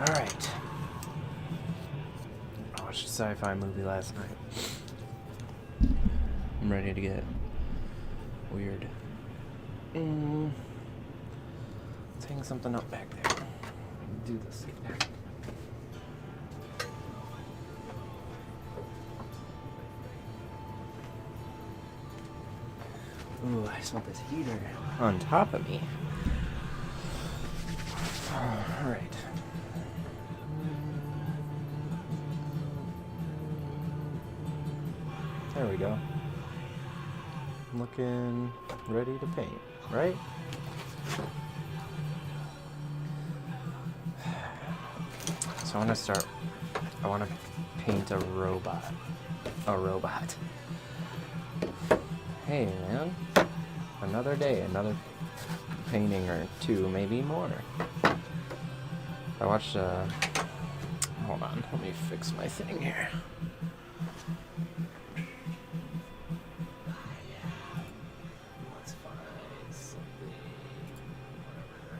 Alright. I watched a sci-fi movie last night. I'm ready to get weird. Let's hang something up back there. Do this again. Ooh, I smell this heater on top of me. Alright. There we go. Looking ready to paint, right? So I want to paint a robot. Hey man, another day, another painting or two, maybe more. I watched, hold on, let me fix my thing here. Let's find something, whatever.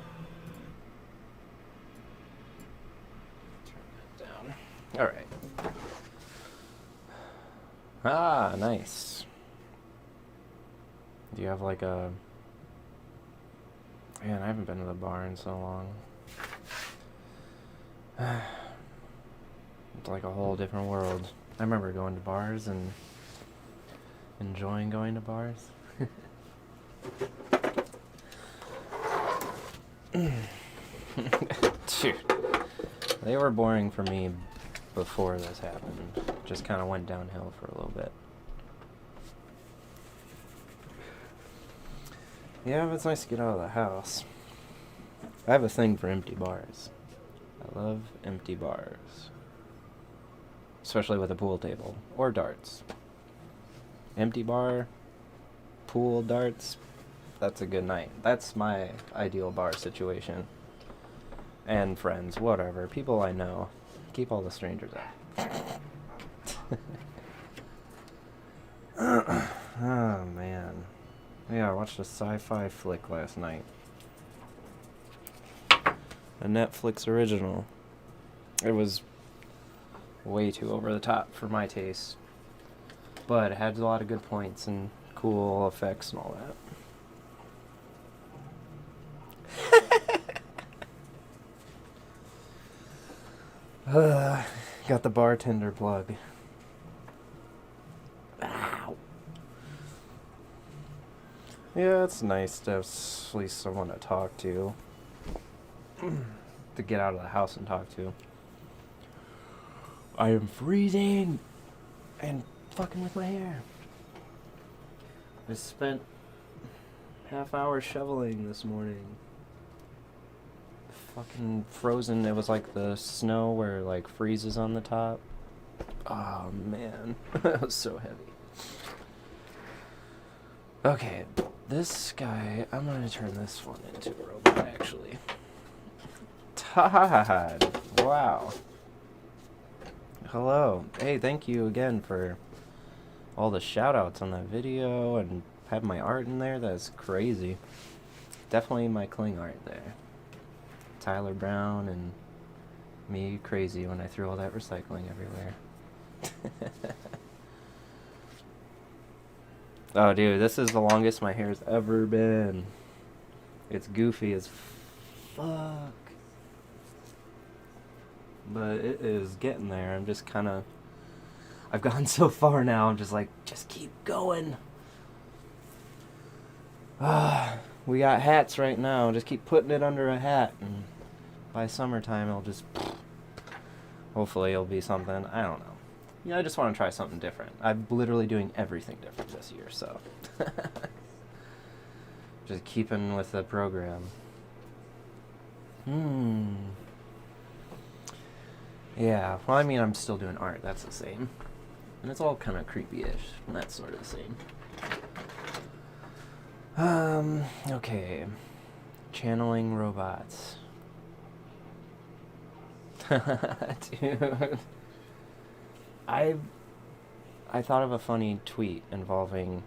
Turn that down. Alright. Ah, nice. Do you have like a... Man, I haven't been to the bar in so long. It's like a whole different world. I remember going to bars and enjoying going to bars. Dude, they were boring for me before this happened. Just kind of went downhill for a little bit. Yeah, but it's nice to get out of the house. I have a thing for empty bars. I love empty bars. Especially with a pool table. Or darts. Empty bar, pool, darts, that's a good night. That's my ideal bar situation. And friends, whatever. People I know. Keep all the strangers out. Oh, man. Yeah, I watched a sci-fi flick last night. A Netflix original. It was way too over the top for my taste. But it had a lot of good points and cool effects and all that. Got the bartender plug. Ow. Yeah, it's nice to have at least someone to talk to. To get out of the house and talk to. I am freezing and fucking with my hair. I spent half hour shoveling this morning. Fucking frozen. It was like the snow where like freezes on the top. Oh man, that was so heavy. Okay, this guy, I'm gonna turn this one into a robot actually. Todd, wow. Hello. Hey, thank you again for all the shout outs on that video and have my art in there. That's crazy. Definitely my cling art there. Tyler Brown and me crazy when I threw all that recycling everywhere. Oh, dude, this is the longest my hair's ever been. It's goofy as fuck. But it is getting there. I'm just kind of... I've gone so far now, I'm just like, just keep going. We got hats right now. Just keep putting it under a hat. And by summertime, it'll just... Hopefully it'll be something. I don't know. Yeah, I just want to try something different. I'm literally doing everything different this year, so... Just keeping with the program. Yeah, well, I mean, I'm still doing art. That's the same. And it's all kind of creepy-ish. And that's sort of the same. Okay. Channeling robots. Dude. I thought of a funny tweet involving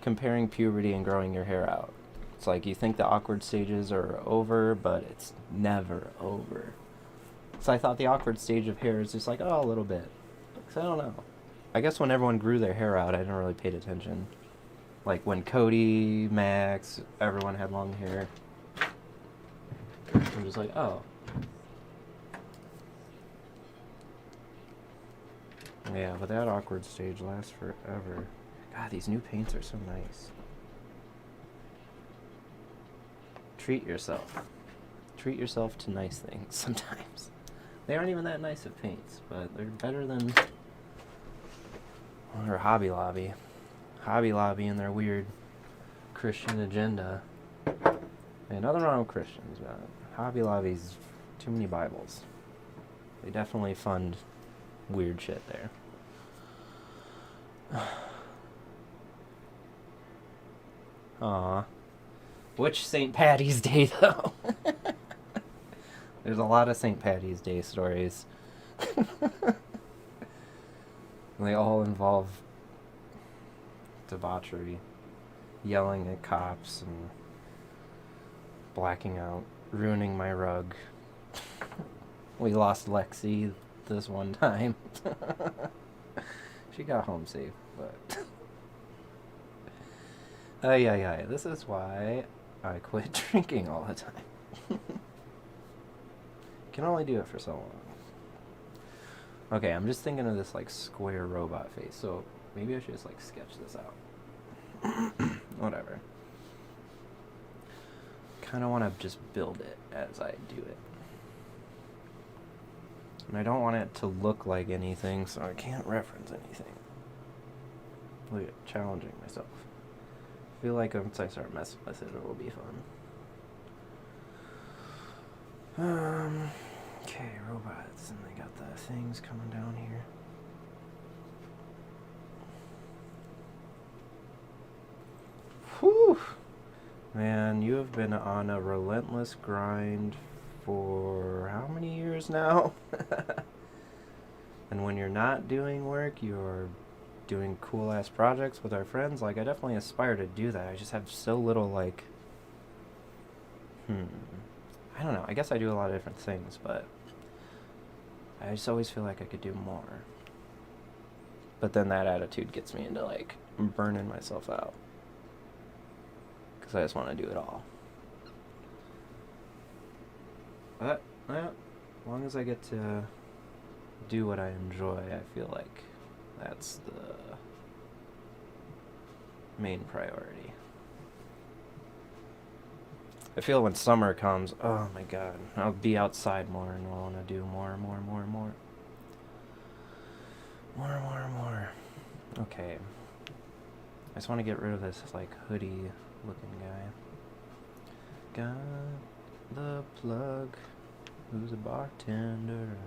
comparing puberty and growing your hair out. It's like you think the awkward stages are over, but it's never over. So I thought the awkward stage of hair is just like, oh, a little bit. Because I don't know. I guess when everyone grew their hair out, I didn't really pay attention. Like when Cody, Max, everyone had long hair. I'm just like, oh. Yeah, but that awkward stage lasts forever. God, these new paints are so nice. Treat yourself. Treat yourself to nice things sometimes. They aren't even that nice of paints, but they're better than... or Hobby Lobby. Hobby Lobby and their weird Christian agenda. Hey, nothing wrong with Christians, but Hobby Lobby's too many Bibles. They definitely fund weird shit there. Aw. Which St. Patty's Day, though? There's a lot of St. Patty's Day stories. They all involve debauchery, yelling at cops, and blacking out, ruining my rug. We lost Lexi this one time. She got home safe, but... yeah. This is why I quit drinking all the time. Can only do it for so long. Okay, I'm just thinking of this, like, square robot face, so maybe I should just, like, sketch this out. Whatever. Kind of want to just build it as I do it. And I don't want it to look like anything, so I can't reference anything. Look at challenging myself. I feel like once I start messing with it, it will be fun. Okay, robots, and they got the things coming down here. Whew! Man, you have been on a relentless grind for how many years now? And when you're not doing work, you're doing cool-ass projects with our friends. Like, I definitely aspire to do that. I just have so little, like... I don't know. I guess I do a lot of different things, but... I just always feel like I could do more. But then that attitude gets me into, like, burning myself out. Because I just want to do it all. But, yeah, as long as I get to do what I enjoy, I feel like that's the main priority. I feel when summer comes, oh my god, I'll be outside more and I'll want to do more. Okay. I just want to get rid of this, like, hoodie looking guy. Got the plug. Who's a bartender?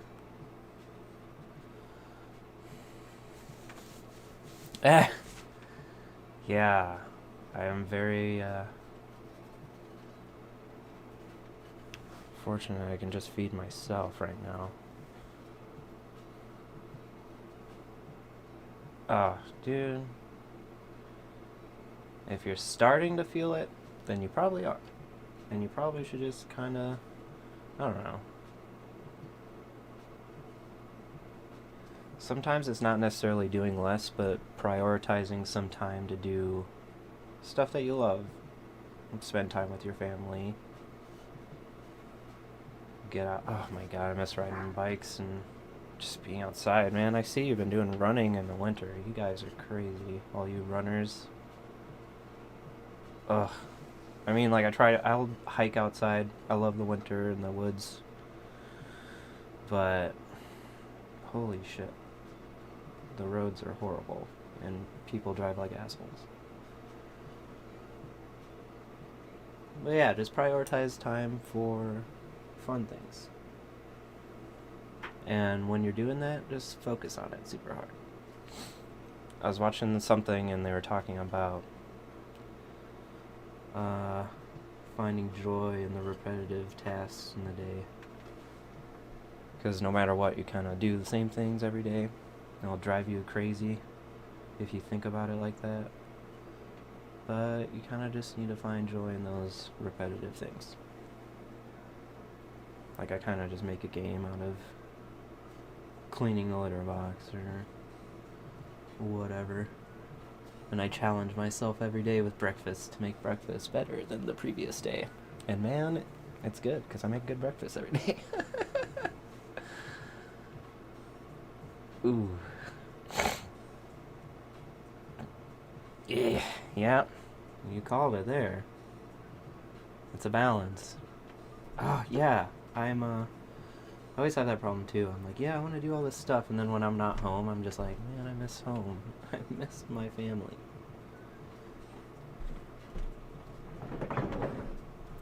Yeah. I am very, fortunate I can just feed myself right now. Oh, dude. If you're starting to feel it, then you probably are. And you probably should just kind of, I don't know. Sometimes it's not necessarily doing less, but prioritizing some time to do stuff that you love. Spend time with your family. Get out. Oh my god, I miss riding bikes and just being outside, man. I see you've been doing running in the winter. You guys are crazy, all you runners. Ugh. I mean, like, I'll hike outside. I love the winter in the woods. But, holy shit. The roads are horrible, and people drive like assholes. But yeah, just prioritize time for fun things. And when you're doing that, just focus on it super hard. I was watching something and they were talking about finding joy in the repetitive tasks in the day. Because no matter what, you kind of do the same things every day. It'll drive you crazy if you think about it like that. But you kind of just need to find joy in those repetitive things. Like, I kind of just make a game out of cleaning the litter box or whatever. And I challenge myself every day with breakfast to make breakfast better than the previous day. And man, it's good, because I make good breakfast every day. Ooh. Yeah, you called it there. It's a balance. Oh, yeah, I always have that problem too. I'm like, yeah, I want to do all this stuff, and then when I'm not home, I'm just like, man, I miss home. I miss my family.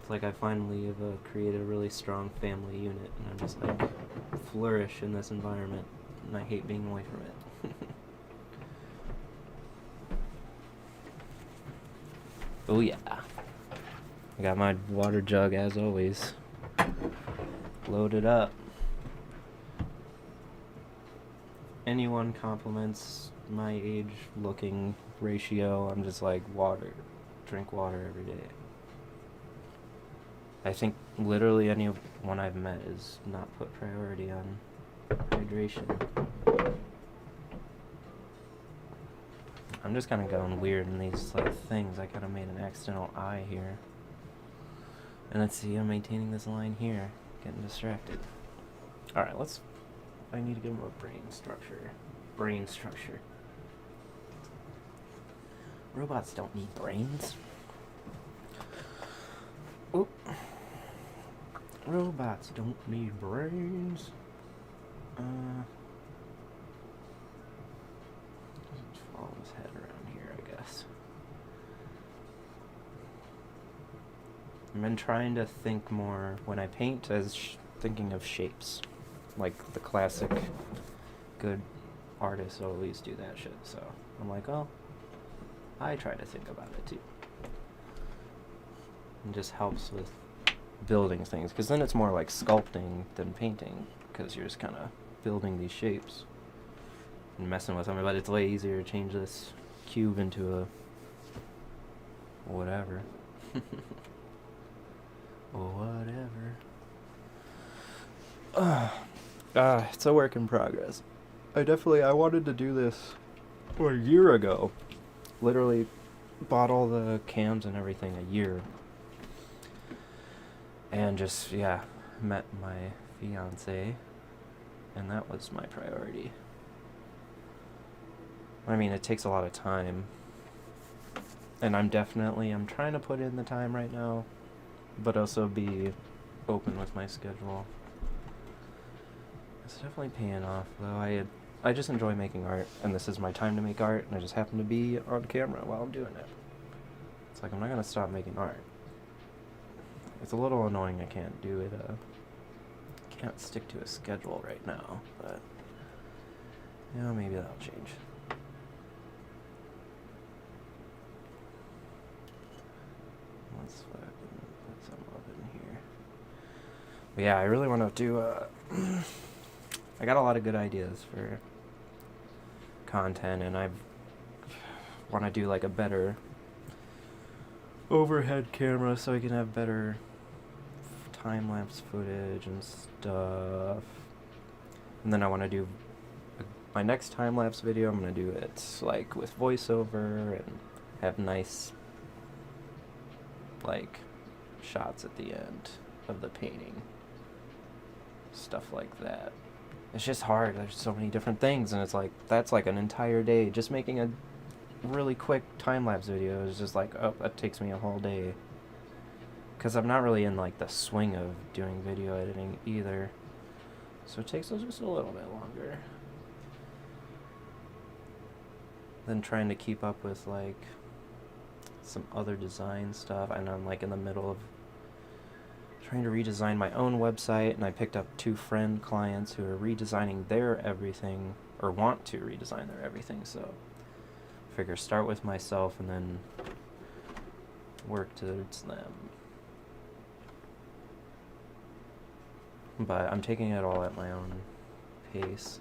It's like I finally have created a really strong family unit, and I'm just like, flourish in this environment, and I hate being away from it. Oh yeah. I got my water jug as always. Loaded up. Anyone compliments my age-looking ratio, I'm just like, water. Drink water every day. I think literally anyone I've met is not put priority on hydration. I'm just kind of going weird in these like things. I kind of made an accidental eye here. And let's see, I'm maintaining this line here. Getting distracted. Alright, I need to get more brain structure. Brain structure. Robots don't need brains. Oop. Robots don't need brains. Just follow his head around here, I guess. I've been trying to think more when I paint as thinking of shapes. Like the classic good artists always do that shit. So I'm like, oh, I try to think about it too. It just helps with building things, because then it's more like sculpting than painting, because you're just kind of building these shapes and messing with them. But it's way easier to change this cube into a whatever. Whatever. It's a work in progress. I wanted to do this a year ago. Literally bought all the cams and everything a year. And just, yeah, met my fiance, and that was my priority. I mean, it takes a lot of time, and I'm trying to put in the time right now, but also be open with my schedule. It's definitely paying off, though. I just enjoy making art, and this is my time to make art, and I just happen to be on camera while I'm doing it. It's like, I'm not going to stop making art. It's a little annoying I can't do it, can't stick to a schedule right now, but, you know, maybe that'll change. Let's fucking put some up in here. But yeah, I really want to do, I got a lot of good ideas for content, and I want to do like a better overhead camera so I can have better time-lapse footage and stuff. And then I want to do my next time-lapse video. I'm going to do it like with voiceover and have nice like shots at the end of the painting, stuff like that. It's just hard. There's so many different things, and it's like, that's like an entire day. Just making a really quick time-lapse video is just like, oh, that takes me a whole day. Because I'm not really in like the swing of doing video editing either. So it takes us just a little bit longer than trying to keep up with like some other design stuff. And I'm like in the middle of trying to redesign my own website, and I picked up 2 friend clients who are redesigning their everything, or want to redesign their everything, so I figure start with myself and then work towards them. But I'm taking it all at my own pace.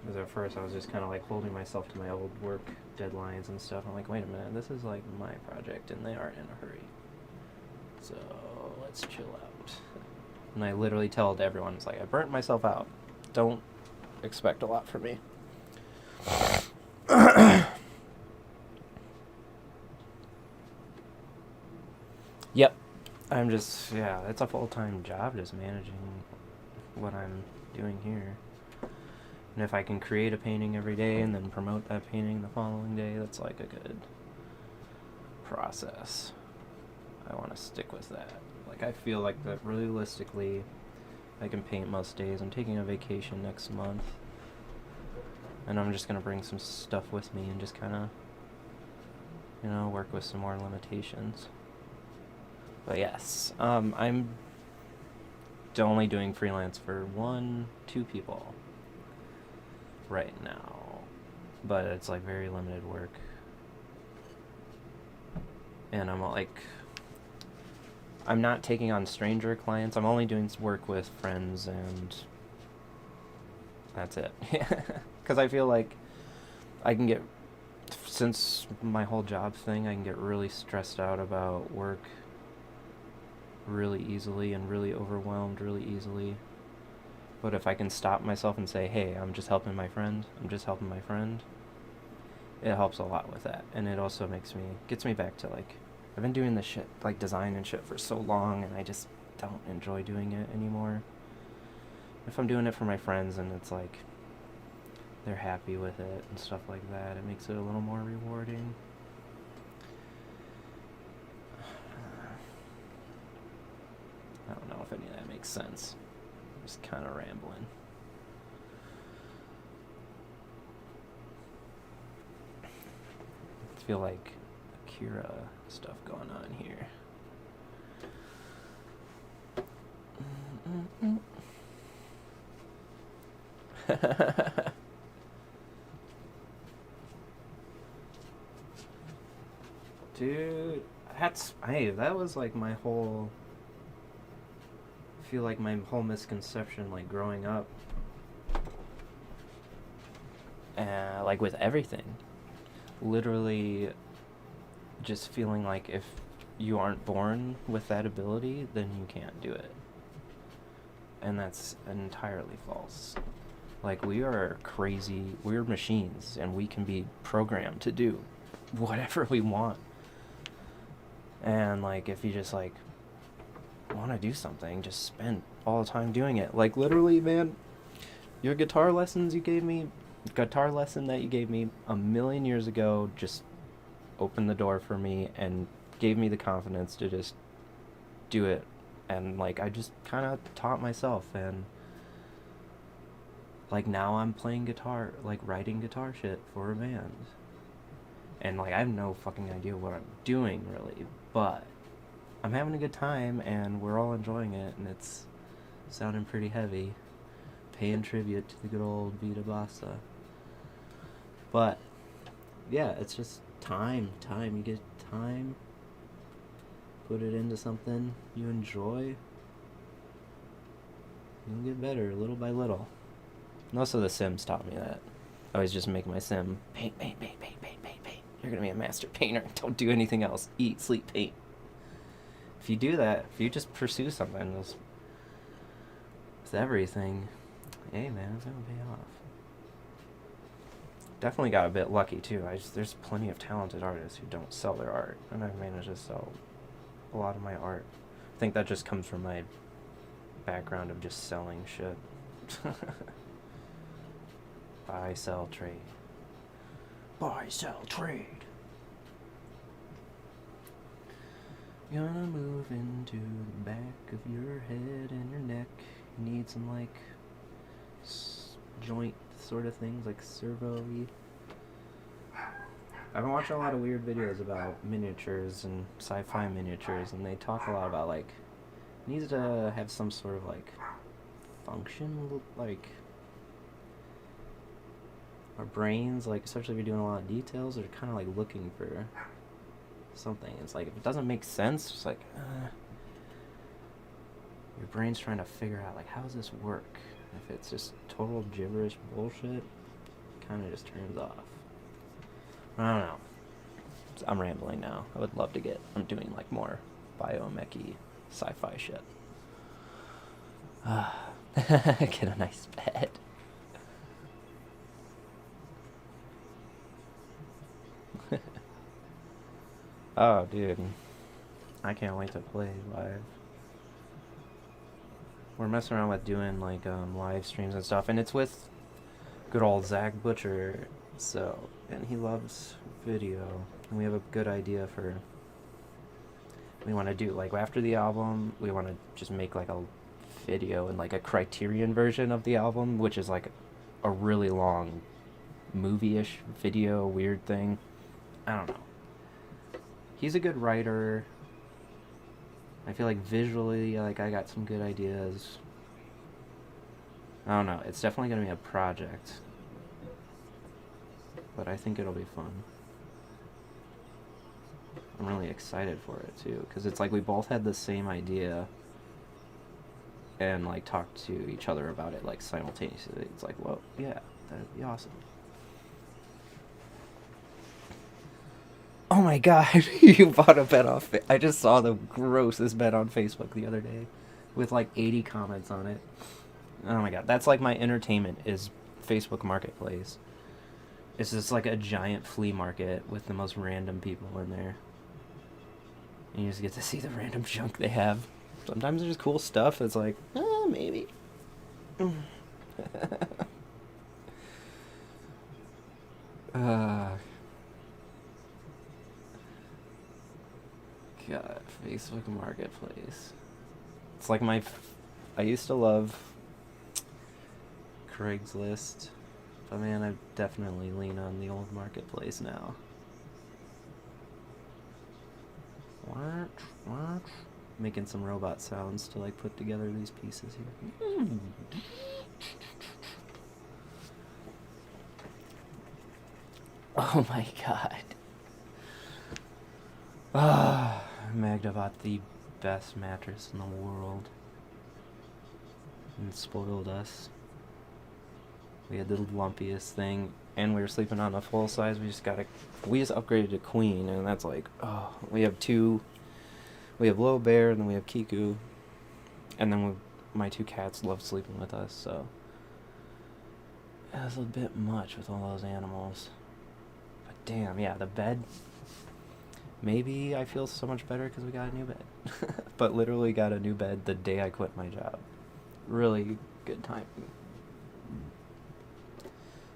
Because at first I was just kind of like holding myself to my old work deadlines and stuff. I'm like, wait a minute, this is like my project and they aren't in a hurry. So let's chill out. And I literally tell everyone, it's like, I burnt myself out. Don't expect a lot from me. Yep. I'm just, yeah, it's a full-time job just managing what I'm doing here. And if I can create a painting every day and then promote that painting the following day, that's like a good process. I want to stick with that. Like, I feel like that realistically, I can paint most days. I'm taking a vacation next month. And I'm just going to bring some stuff with me and just kind of, you know, work with some more limitations. But yes, I'm only doing freelance for 2 people right now. But it's like very limited work. And I'm like, I'm not taking on stranger clients. I'm only doing work with friends, and that's it. Because I feel like I can get, since my whole job thing, I can get really stressed out about work really easily and really overwhelmed really easily. But if I can stop myself and say, hey, I'm just helping my friend, it helps a lot with that. And it also gets me back to, like, I've been doing this shit, like design and shit, for so long, and I just don't enjoy doing it anymore. If I'm doing it for my friends and it's like they're happy with it and stuff like that, it makes it a little more rewarding. I don't know if any of that makes sense. I'm just kind of rambling. I feel like Akira stuff going on here. Dude, that was like my whole, I feel like my whole misconception, like, growing up, like with everything, literally just feeling like if you aren't born with that ability, then you can't do it. And that's entirely false. Like, we are crazy, we're machines, and we can be programmed to do whatever we want. And, like, if you just, like, want to do something, just spend all the time doing it. Like, literally, man, your guitar lesson that you gave me a million years ago just opened the door for me and gave me the confidence to just do it. And, like, I just kind of taught myself, and, like, now I'm playing guitar, like, writing guitar shit for a band. And, like, I have no fucking idea what I'm doing, really, but I'm having a good time, and we're all enjoying it, and it's sounding pretty heavy, paying tribute to the good old Vita Bassa. But, yeah, it's just time. You get time, put it into something you enjoy, you'll get better little by little. And also The Sims taught me that. I always just make my sim paint. You're gonna be a master painter. Don't do anything else. Eat, sleep, paint. If you do that, if you just pursue something with everything, hey man, it's gonna pay off. Definitely got a bit lucky too. There's plenty of talented artists who don't sell their art, and I've managed to sell a lot of my art. I think that just comes from my background of just selling shit. Buy, sell, trade. Buy, sell, trade. Gonna move into the back of your head and your neck. You need some, like, joint sort of things, like servo-y. I've been watching a lot of weird videos about miniatures and sci-fi miniatures, and they talk a lot about, like, it needs to have some sort of, like, function, like, our brains, like, especially if you're doing a lot of details, are kind of, like, looking for something. It's like, if it doesn't make sense, it's like, your brain's trying to figure out, like, how does this work? If it's just total gibberish bullshit, it kind of just turns off. I don't know. I'm rambling now. I'm doing, like, more biomech-y sci-fi shit. Get a nice bed. Oh, dude. I can't wait to play live. We're messing around with doing like live streams and stuff, and it's with good old Zach Butcher. So, and he loves video, and we have a good idea for. We want to do like after the album, we want to just make like a video and like a Criterion version of the album, which is like a really long movie-ish video weird thing. I don't know. He's a good writer. I feel like visually, like I got some good ideas. I don't know. It's definitely gonna be a project, but I think it'll be fun. I'm really excited for it too, because it's like we both had the same idea and like talked to each other about it like simultaneously. It's like, well, yeah, that'd be awesome. Oh my god, you bought a bed off. I just saw the grossest bed on Facebook the other day with like 80 comments on it. Oh my god, that's like my entertainment is Facebook Marketplace. It's just like a giant flea market with the most random people in there. And you just get to see the random junk they have. Sometimes there's cool stuff that's like, maybe. God, Facebook Marketplace. It's like I used to love Craigslist, but man, I definitely lean on the old Marketplace now. What? Making some robot sounds to like put together these pieces here. Oh my god. Magda bought the best mattress in the world and spoiled us. We had the lumpiest thing, and we were sleeping on a full size. We just upgraded to queen, and that's like, we have two. We have Low Bear, and then we have Kiku, and then my two cats love sleeping with us. So it was a bit much with all those animals. But damn, yeah, the bed. Maybe I feel so much better because we got a new bed. But literally got a new bed the day I quit my job. Really good timing.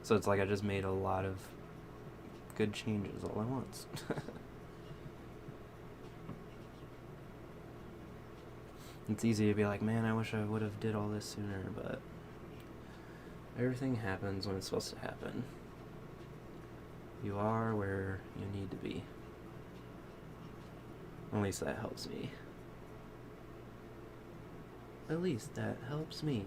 So it's like I just made a lot of good changes all at once. It's easy to be like, man, I wish I would have did all this sooner, but everything happens when it's supposed to happen. You are where you need to be. At least that helps me. At least that helps me.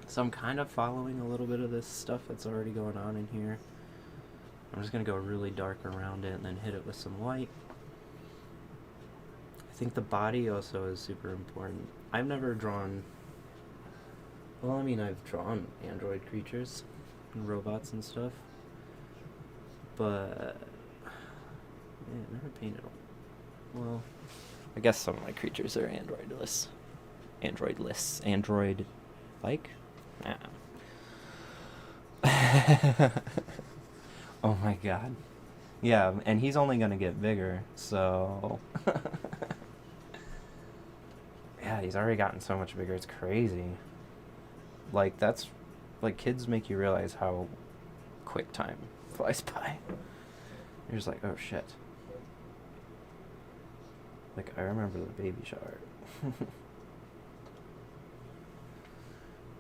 So I'm kind of following a little bit of this stuff that's already going on in here. I'm just going to go really dark around it and then hit it with some light. I think the body also is super important. I've never drawn... Well, I mean, I've drawn android creatures and robots and stuff. But... yeah, I've never painted them. Well, I guess some of my creatures are androidless. Android-like? Nah. Oh my god. Yeah, and he's only gonna get bigger, so... yeah, he's already gotten so much bigger, it's crazy. Like, that's... like, kids make you realize how quick time flies by. You're just like, oh shit. Like, I remember the baby shower.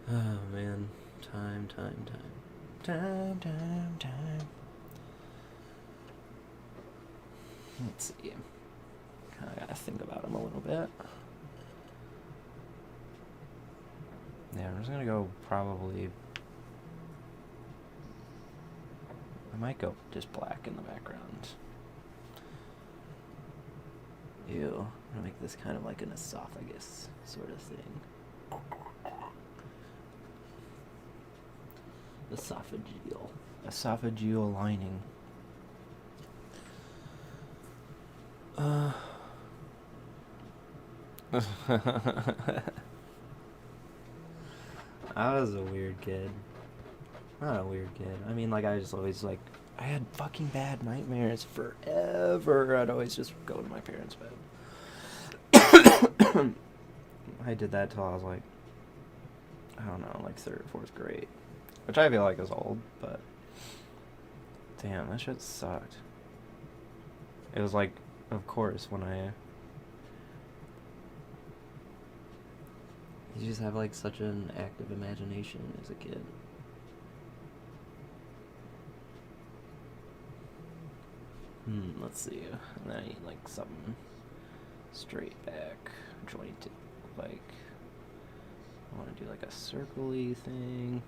Oh man, time. Let's see. I gotta think about him a little bit. Yeah, I'm just gonna go probably... I might go just black in the background. Ew. I'm gonna make this kind of like an esophagus sort of thing. Esophageal lining. I was a weird kid. Not a weird kid. I mean, like, I just always, like, I had fucking bad nightmares forever. I'd always just go to my parents' bed. I did that till I was, like, I don't know, like, 3rd or 4th grade. Which I feel like is old, but... Damn, that shit sucked. It was, like, of course, when I... You just have, like, such an active imagination as a kid. Let's see. And then I need, like, something straight back, jointed, like... I want to do, like, a circle-y thing.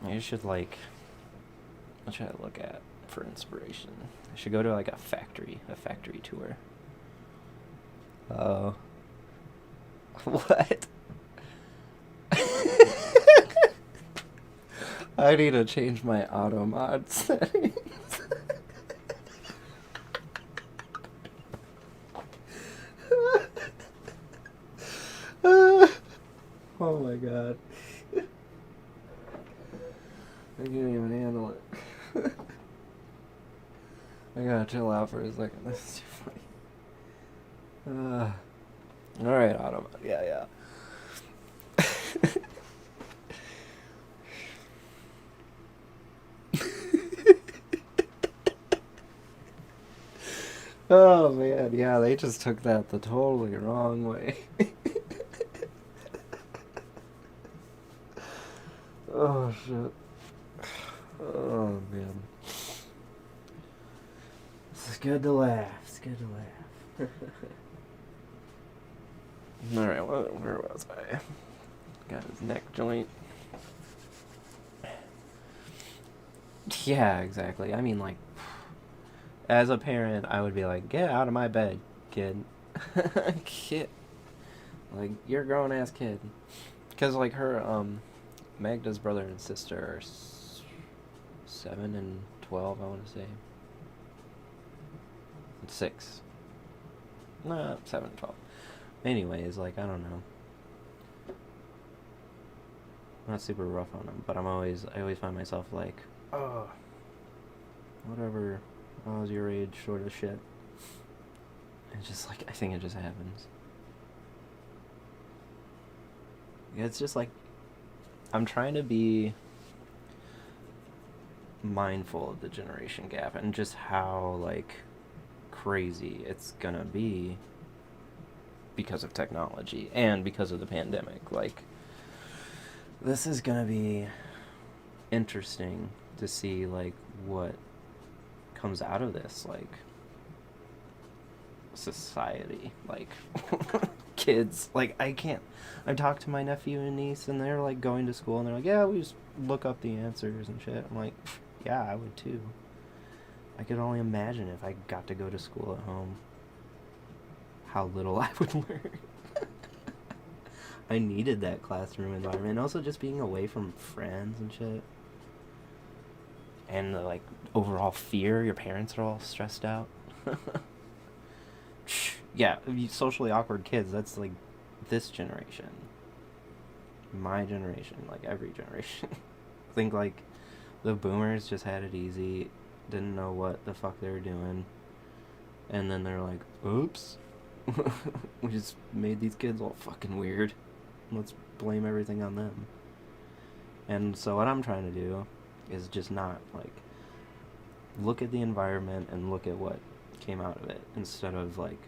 I should, like... What should I look at for inspiration? I should go to, like, a factory tour. Oh. What? I need to change my auto mod settings. Oh my god. I can't even handle it. I gotta chill out for a second. This is too funny. Alright, auto mod. Yeah. Oh man, yeah, they just took that the totally wrong way. Oh shit. Oh man. It's good to laugh. It's good to laugh. Alright, where was I? Got his neck joint. Yeah, exactly. I mean, like, as a parent, I would be like, get out of my bed, kid. Kid. Like, you're a grown-ass kid. Because, like, her, Magda's brother and sister are 7 and 12, I want to say. 6. No, 7 and 12. Anyways, like, I don't know. I'm not super rough on them, but I always find myself like, oh, whatever, I was your age, sort of shit. It's just like, I think it just happens. It's just like, I'm trying to be mindful of the generation gap and just how, like, crazy it's gonna be because of technology and because of the pandemic. Like, this is gonna be interesting to see, like, what comes out of this, like, society, like, kids, like, I talk to my nephew and niece, and they're, like, going to school, and they're like, yeah, we just look up the answers and shit. I'm like, yeah, I would too. I could only imagine if I got to go to school at home, how little I would learn. I needed that classroom environment, and also just being away from friends and shit. And the, like, overall fear, your parents are all stressed out. Yeah, socially awkward kids, that's, like, this generation. My generation, like, every generation. I think, like, the boomers just had it easy, didn't know what the fuck they were doing, and then they're like, oops, we just made these kids all fucking weird. Let's blame everything on them. And so what I'm trying to do is just not, like, look at the environment and look at what came out of it, instead of, like,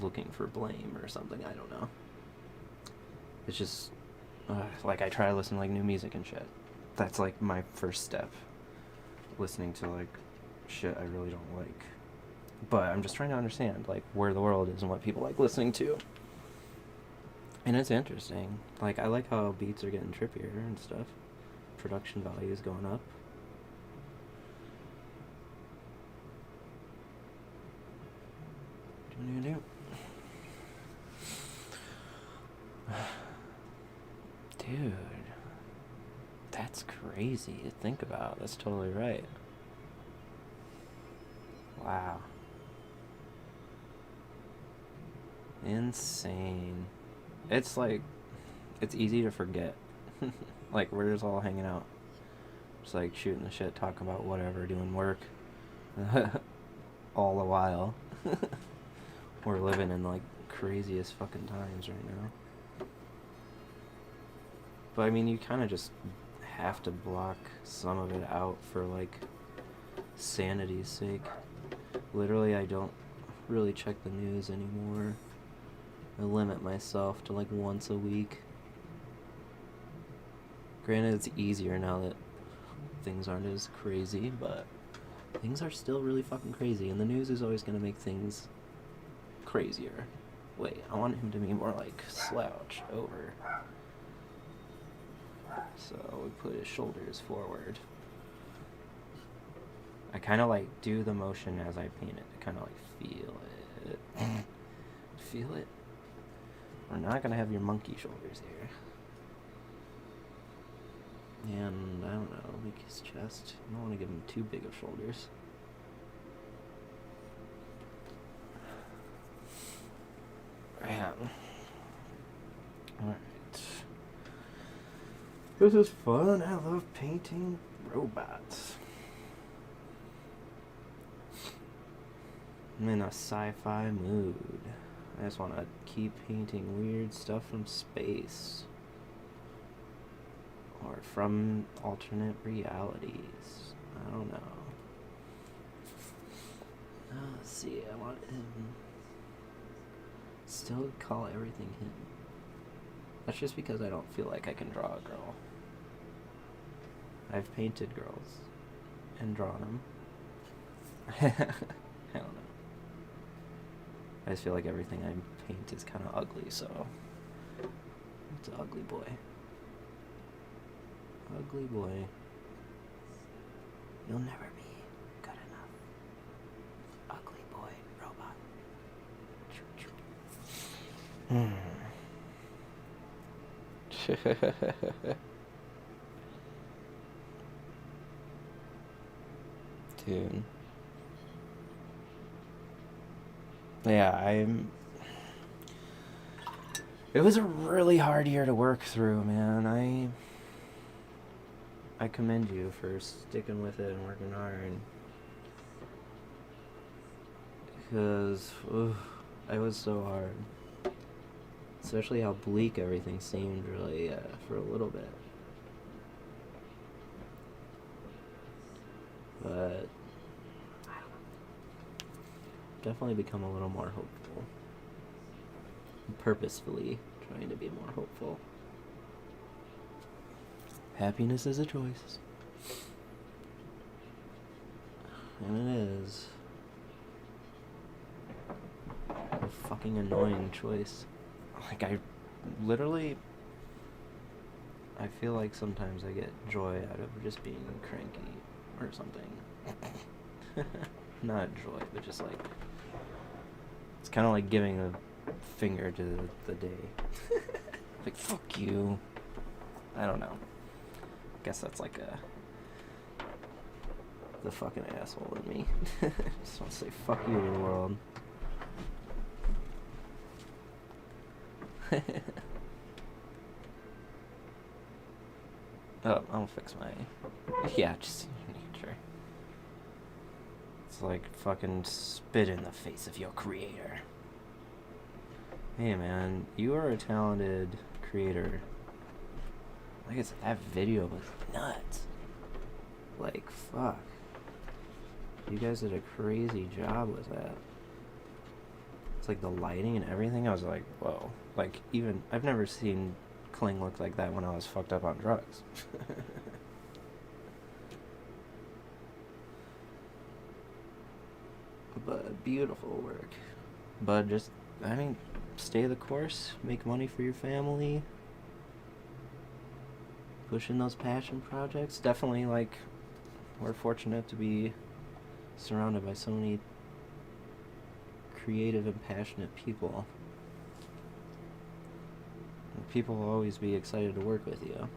looking for blame or something. I don't know. It's just, like, I try to listen to, like, new music and shit. That's, like, my first step. Listening to, like, shit I really don't like. But I'm just trying to understand, like, where the world is and what people like listening to. And it's interesting. Like, I like how beats are getting trippier and stuff. Production value is going up. Dude, that's crazy to think about. That's totally right. Wow. Insane. It's like, it's easy to forget. Like, we're just all hanging out. Just like shooting the shit, talking about whatever, doing work. All the while. We're living in like craziest fucking times right now. But I mean, you kind of just have to block some of it out for like sanity's sake. Literally, I don't really check the news anymore. I limit myself to like once a week. Granted, it's easier now that things aren't as crazy, but things are still really fucking crazy, and the news is always gonna make things crazier. Wait, I want him to be more like slouched over. So we put his shoulders forward. I kind of like do the motion as I paint it to kind of like feel it. Feel it? We're not gonna have your monkey shoulders here. And I don't know, like his chest. I don't want to give him too big of shoulders. Man. Alright. This is fun. I love painting robots. I'm in a sci-fi mood. I just want to keep painting weird stuff from space. Or from alternate realities. I don't know. Let's see, I want him. Still call everything him. That's just because I don't feel like I can draw a girl. I've painted girls. And drawn them. I don't know. I just feel like everything I paint is kind of ugly, so... It's an ugly boy. Ugly boy. You'll never be good enough. Ugly boy robot. Dude. Yeah, it was a really hard year to work through, man. I commend you for sticking with it and working hard. Because, it was so hard. Especially how bleak everything seemed, really, for a little bit. But definitely become a little more hopeful. Purposefully trying to be more hopeful. Happiness is a choice. And it is. A fucking annoying choice. Like, I feel like sometimes I get joy out of just being cranky or something. Not joy, but just like... It's kind of like giving a finger to the day. Like, fuck you. I don't know. Guess that's like the fucking asshole in me. Just want to say fuck you to the world. Oh, I'll fix my... Yeah, just nature. It's like fucking spit in the face of your creator. Hey man, you are a talented creator. Like, that video was nuts. Like, fuck. You guys did a crazy job with that. It's like the lighting and everything, I was like, whoa. Like, even, I've never seen Kling look like that when I was fucked up on drugs. But beautiful work. But just, I mean, stay the course, make money for your family, pushing those passion projects. Definitely, like, we're fortunate to be surrounded by so many creative and passionate people. And people will always be excited to work with you.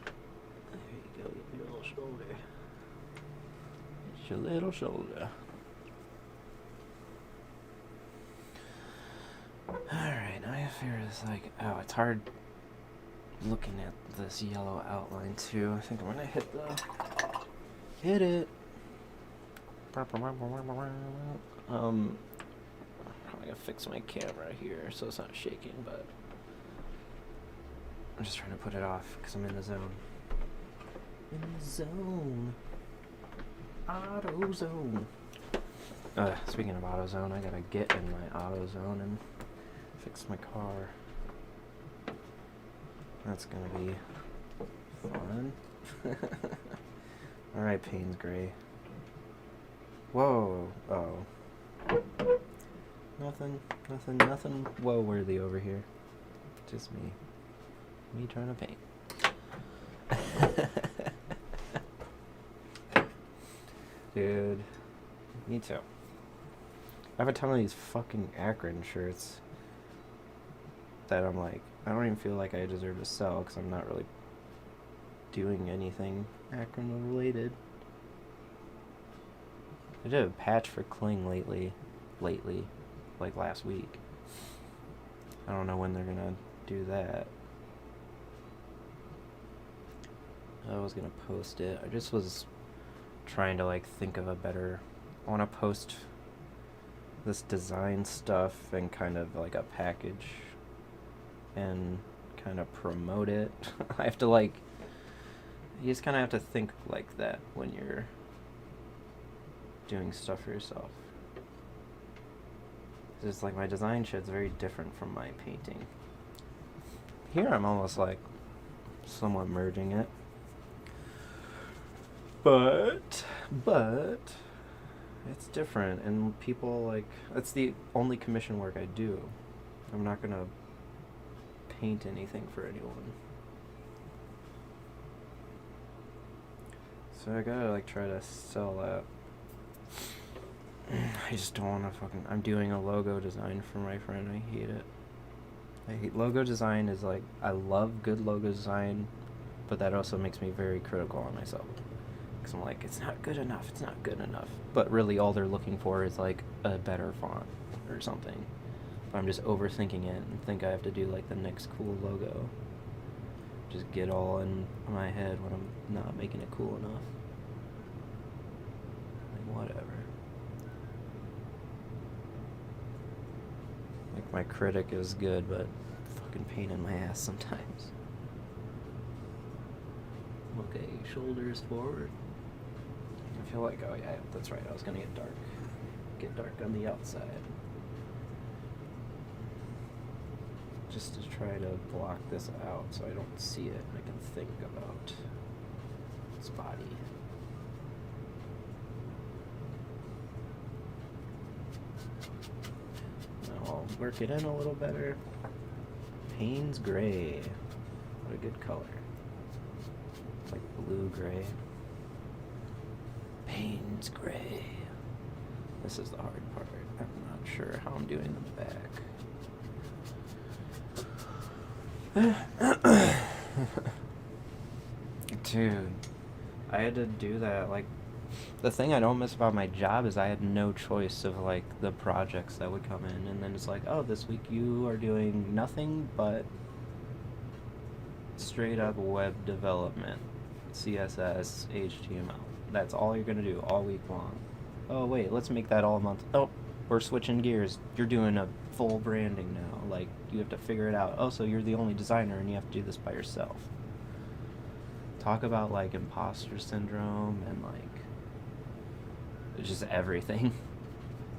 There you go, get your little shoulder. It's your little shoulder. figure this, like, oh, it's hard looking at this yellow outline too. I think I'm gonna hit it. I'm gonna fix my camera here so it's not shaking, but I'm just trying to put it off because I'm in the zone. In the zone. Auto zone. Speaking of auto zone, I gotta get in my auto zone and fix my car. That's gonna be fun. Alright, Payne's Gray. Whoa. Oh. Nothing whoa worthy over here. Just me. Me trying to paint. Dude. Me too. I have a ton of these fucking Akron shirts that I'm like, I don't even feel like I deserve to sell because I'm not really doing anything Akron related. I did a patch for Kling lately, like last week. I don't know when they're gonna do that. I was gonna post it. I just was trying to like think of a better. I want to post this design stuff and kind of like a package and kind of promote it. I have to like, you just kind of have to think like that when you're doing stuff for yourself. It's like my design shit's very different from my painting. Here I'm almost like somewhat merging it. But it's different, and people like, that's the only commission work I do. I'm not gonna paint anything for anyone. So I gotta like try to sell that. I just don't wanna fucking, I'm doing a logo design for my friend. I hate it. I hate logo design. Is like, I love good logo design, but that also makes me very critical on myself. Because I'm like, it's not good enough, it's not good enough. But really all they're looking for is like a better font or something. But I'm just overthinking it and think I have to do like the next cool logo. Just get all in my head when I'm not making it cool enough. Like, whatever. Like, my critic is good, but fucking pain in my ass sometimes. Okay, shoulders forward. I feel like, oh yeah, that's right, I was gonna get dark. Get dark on the outside. Just to try to block this out so I don't see it and I can think about its body. Now I'll work it in a little better. Payne's Gray. What a good color. It's like blue-gray. Payne's Gray. This is the hard part. I'm not sure how I'm doing the back. Dude, I had to do that. Like, the thing I don't miss about my job is I had no choice of like the projects that would come in, and then it's like, oh, this week you are doing nothing but straight up web development, CSS, HTML. That's all you're gonna do all week long. Oh wait, let's make that all month. Oh, we're switching gears. You're doing a full branding now. Like, you have to figure it out. Oh, so you're the only designer and you have to do this by yourself. Talk about like imposter syndrome and like just everything.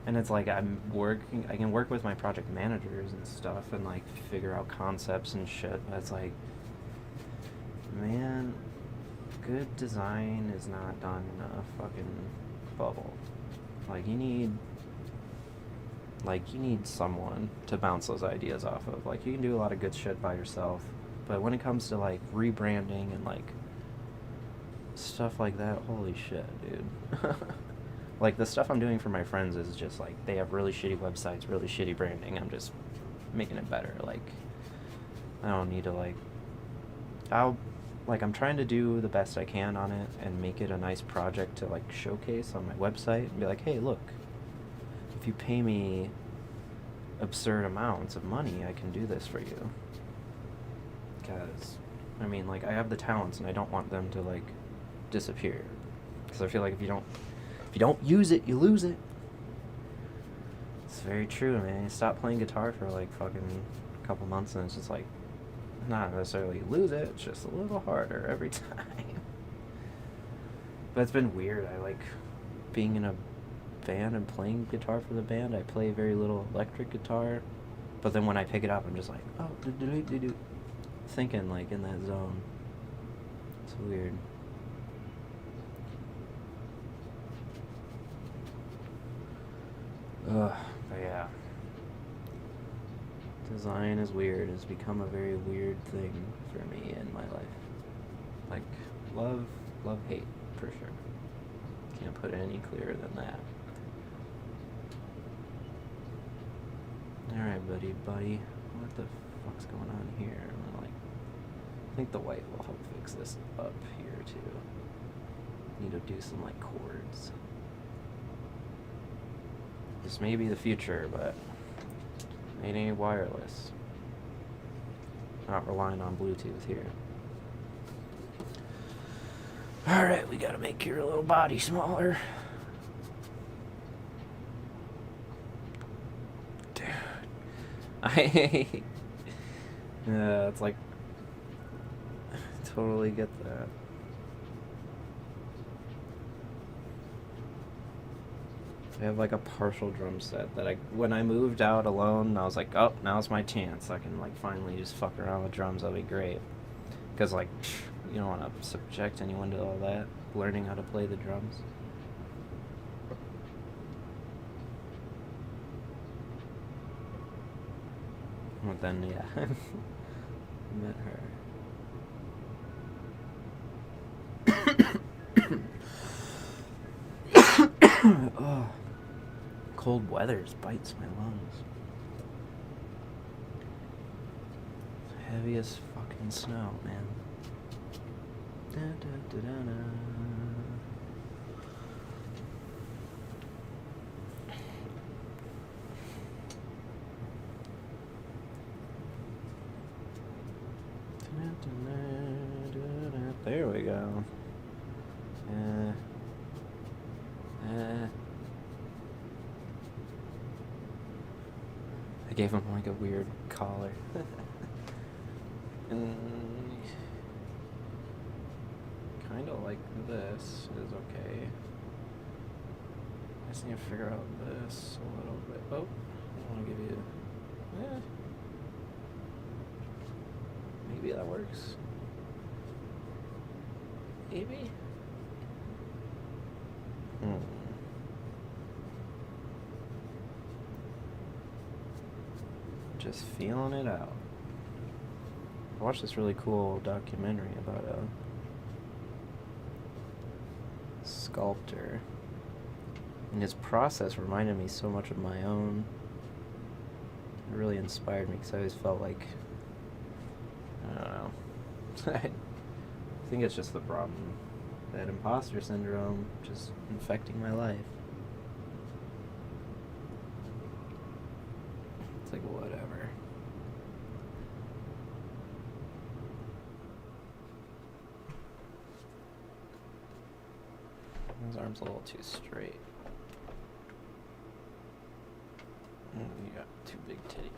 And it's like I can work with my project managers and stuff and like figure out concepts and shit, but it's like, man, good design is not done in a fucking bubble. Like, you need someone to bounce those ideas off of. Like, you can do a lot of good shit by yourself, but when it comes to like rebranding and like stuff like that, holy shit, dude. Like, the stuff I'm doing for my friends is just like, they have really shitty websites, really shitty branding. I'm just making it better. Like, I don't need to like, I'm trying to do the best I can on it and make it a nice project to like showcase on my website and be like, hey, look, if you pay me absurd amounts of money, I can do this for you. Because, I mean, like, I have the talents and I don't want them to, like, disappear. Because I feel like if you don't use it, you lose it. It's very true, man. You stop playing guitar for, like, fucking a couple months and it's just like, not necessarily you lose it, it's just a little harder every time. But it's been weird. I like being in a band and playing guitar for the band. I play very little electric guitar, but then when I pick it up, I'm just like, oh, thinking like in that zone. It's weird. But yeah, design is weird. It's become a very weird thing for me in my life. Like love, hate for sure. Can't put it any clearer than that. Alright, buddy. What the fuck's going on here? I think the white will help fix this up here, too. Need to do some, like, chords. This may be the future, but it ain't wireless. Not relying on Bluetooth here. Alright, we gotta make your little body smaller. Yeah, it's like, I totally get that. I have like a partial drum set that when I moved out alone, I was like, oh, now's my chance. I can like finally just fuck around with drums. That'll be great. Because like, you don't want to subject anyone to all that, learning how to play the drums. But then, yeah, met her. Oh, cold weather bites my lungs. Heavy as fucking snow, man. Da, da, da, da, da. There we go. I gave him like a weird collar. And kind of like this is okay. I just need to figure out this a little bit. Oh, I want to give you. Maybe that works. Maybe. Just feeling it out. I watched this really cool documentary about a sculptor, and his process reminded me so much of my own. It really inspired me because I always felt like, I don't know. I think it's just the problem, that imposter syndrome just infecting my life. It's like, whatever. His arm's a little too straight. You got too big titty.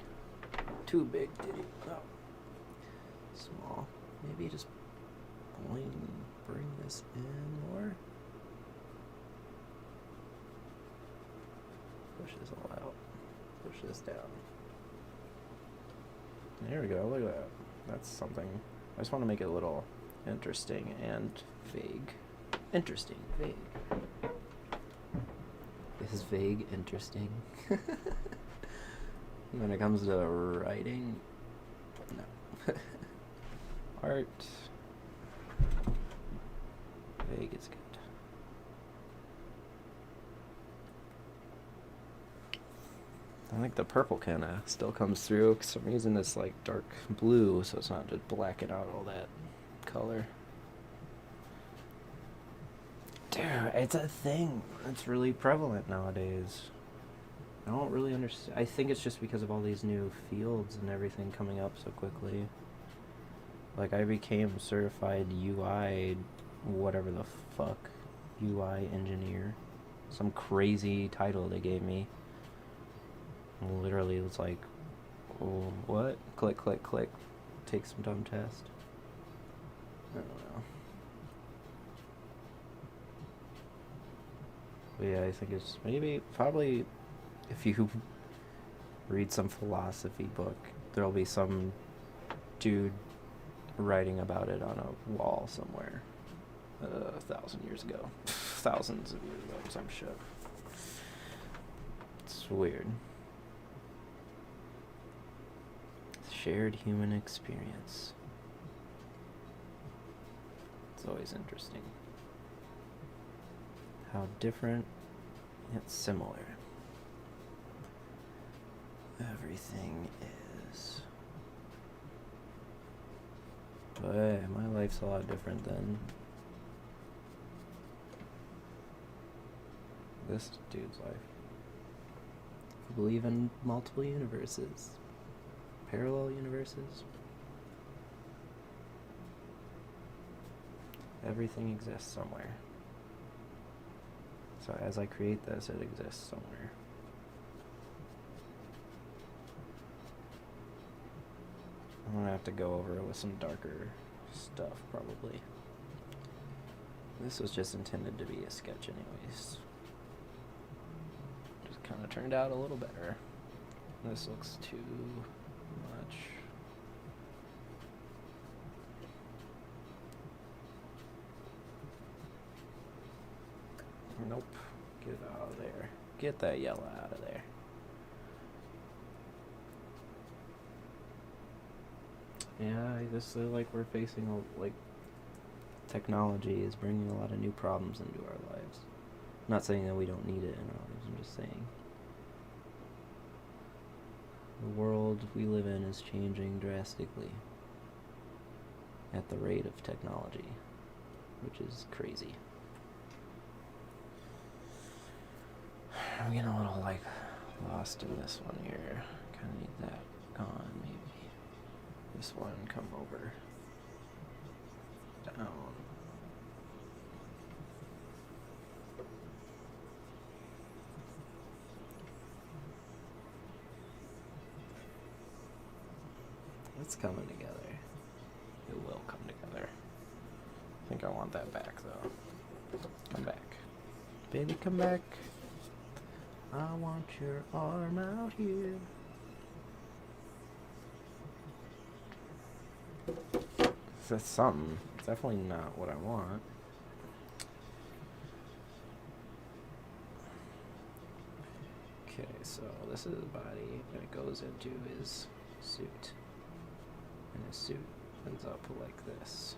Too big titty. Oh. Small. Maybe just bring this in more. Push this all out. Push this down. There we go. Look at that. That's something. I just want to make it a little interesting and vague. Interesting, vague. Is vague interesting? When it comes to writing, no. Art, vague is good. I think the purple kind of still comes through. For some reason it's like dark blue, so it's not just blacking out all that color. Dude, it's a thing. It's really prevalent nowadays. I don't really understand. I think it's just because of all these new fields and everything coming up so quickly. Like, I became certified UI, whatever the fuck, UI engineer. Some crazy title they gave me. Literally, it was like, oh, what? Click, click, click. Take some dumb test. I don't know. But yeah, I think it's probably, if you read some philosophy book, there'll be some dude writing about it on a wall somewhere 1,000 years ago. Thousands of years ago, some shit. It's weird. Shared human experience. It's always interesting. How different yet similar everything is. But my life's a lot different than this dude's life. I believe in multiple universes. Parallel universes. Everything exists somewhere. So as I create this, it exists somewhere. I'm gonna have to go over it with some darker stuff, probably. This was just intended to be a sketch anyways. Just kind of turned out a little better. This looks too much. Nope. Get out of there. Get that yellow out of there. Yeah, this is like we're facing like technology is bringing a lot of new problems into our lives. I'm not saying that we don't need it in our lives. I'm just saying the world we live in is changing drastically at the rate of technology, which is crazy. I'm getting a little like lost in this one here. Kind of need that gone, maybe. This one come over down. It's coming together. It will come together. I think I want that back though. Come back. Baby, come back. I want your arm out here. That's something. It's definitely not what I want. Okay, so this is his body, and it goes into his suit. And his suit ends up like this.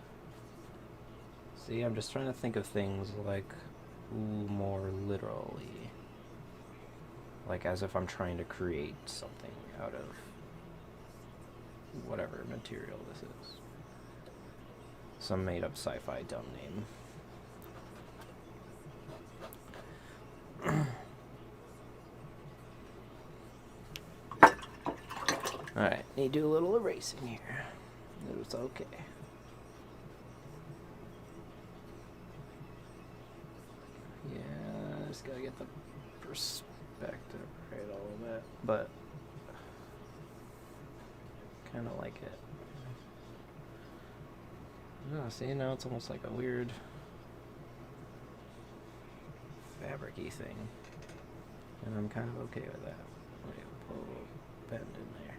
See, I'm just trying to think of things like more literally. Like as if I'm trying to create something out of whatever material this is. Some made up sci-fi dumb name. Alright, need to do a little erasing here. It's okay. Yeah, just gotta get the perspective right a little bit, but kinda like it. Oh, see, now it's almost like a weird fabric-y thing. And I'm kind of okay with that. Wait, put a little bend in there.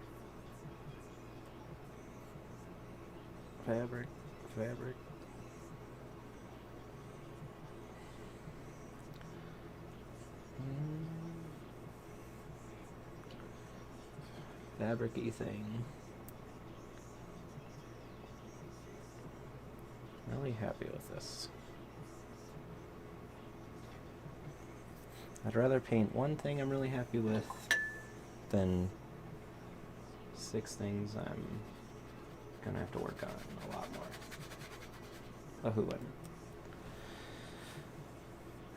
Fabric. Fabric-y thing. Really happy with this. I'd rather paint one thing I'm really happy with than 6 things I'm gonna have to work on a lot more. Oh, who wouldn't?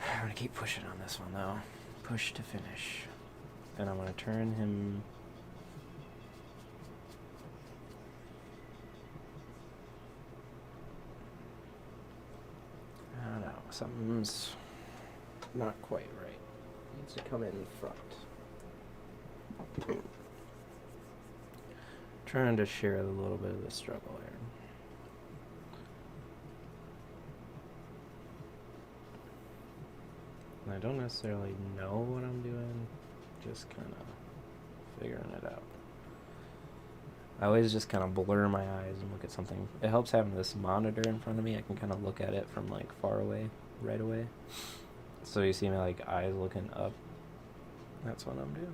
I'm gonna keep pushing on this one though. Push to finish. And I'm gonna turn him... I don't know, something's not quite right. Needs to come in front. Trying to share a little bit of the struggle here. And I don't necessarily know what I'm doing, just kind of figuring it out. I always just kind of blur my eyes and look at something. It helps having this monitor in front of me. I can kind of look at it from like far away, right away. So you see my like eyes looking up. That's what I'm doing.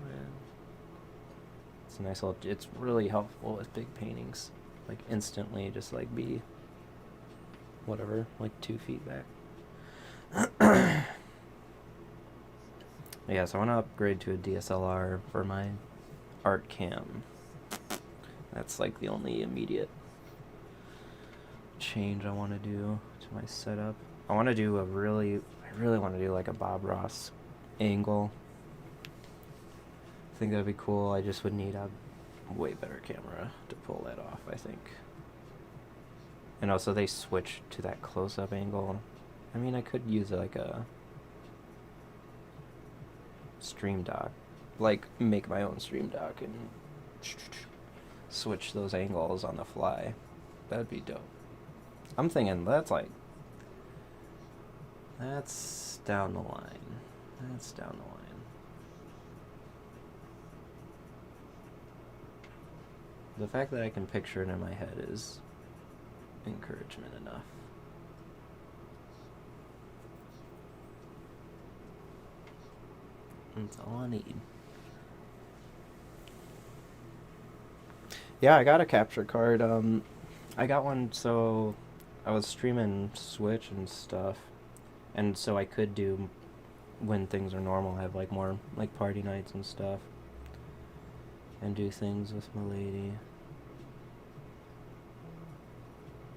It's a nice little, it's really helpful with big paintings. Like instantly just like be whatever, like 2 feet back. Yeah, so I want to upgrade to a DSLR for my art cam. That's like the only immediate change I want to do to my setup. I want to do I really want to do like a Bob Ross angle. I think that'd be cool. I just would need a way better camera to pull that off, I think. And also they switched to that close-up angle. I mean, I could use like a stream dock, like make my own stream dock and switch those angles on the fly. That'd be dope. I'm thinking that's down the line. That's down the line. The fact that I can picture it in my head is encouragement enough. That's all I need. Yeah, I got a capture card. I got one so I was streaming Switch and stuff, and so I could do, when things are normal, have like more like party nights and stuff, and do things with my lady.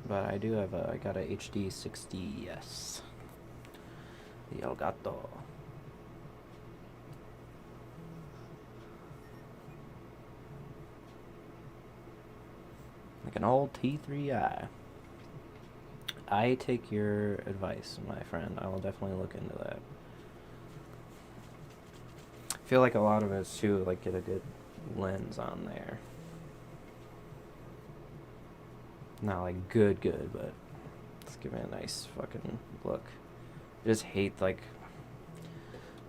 But I do have I got a HD 60S. The Elgato. Like an old T3i. I take your advice, my friend. I will definitely look into that. I feel like a lot of it's too, like, get a good lens on there. Not like good, but let's give it a nice fucking look. I just hate, like,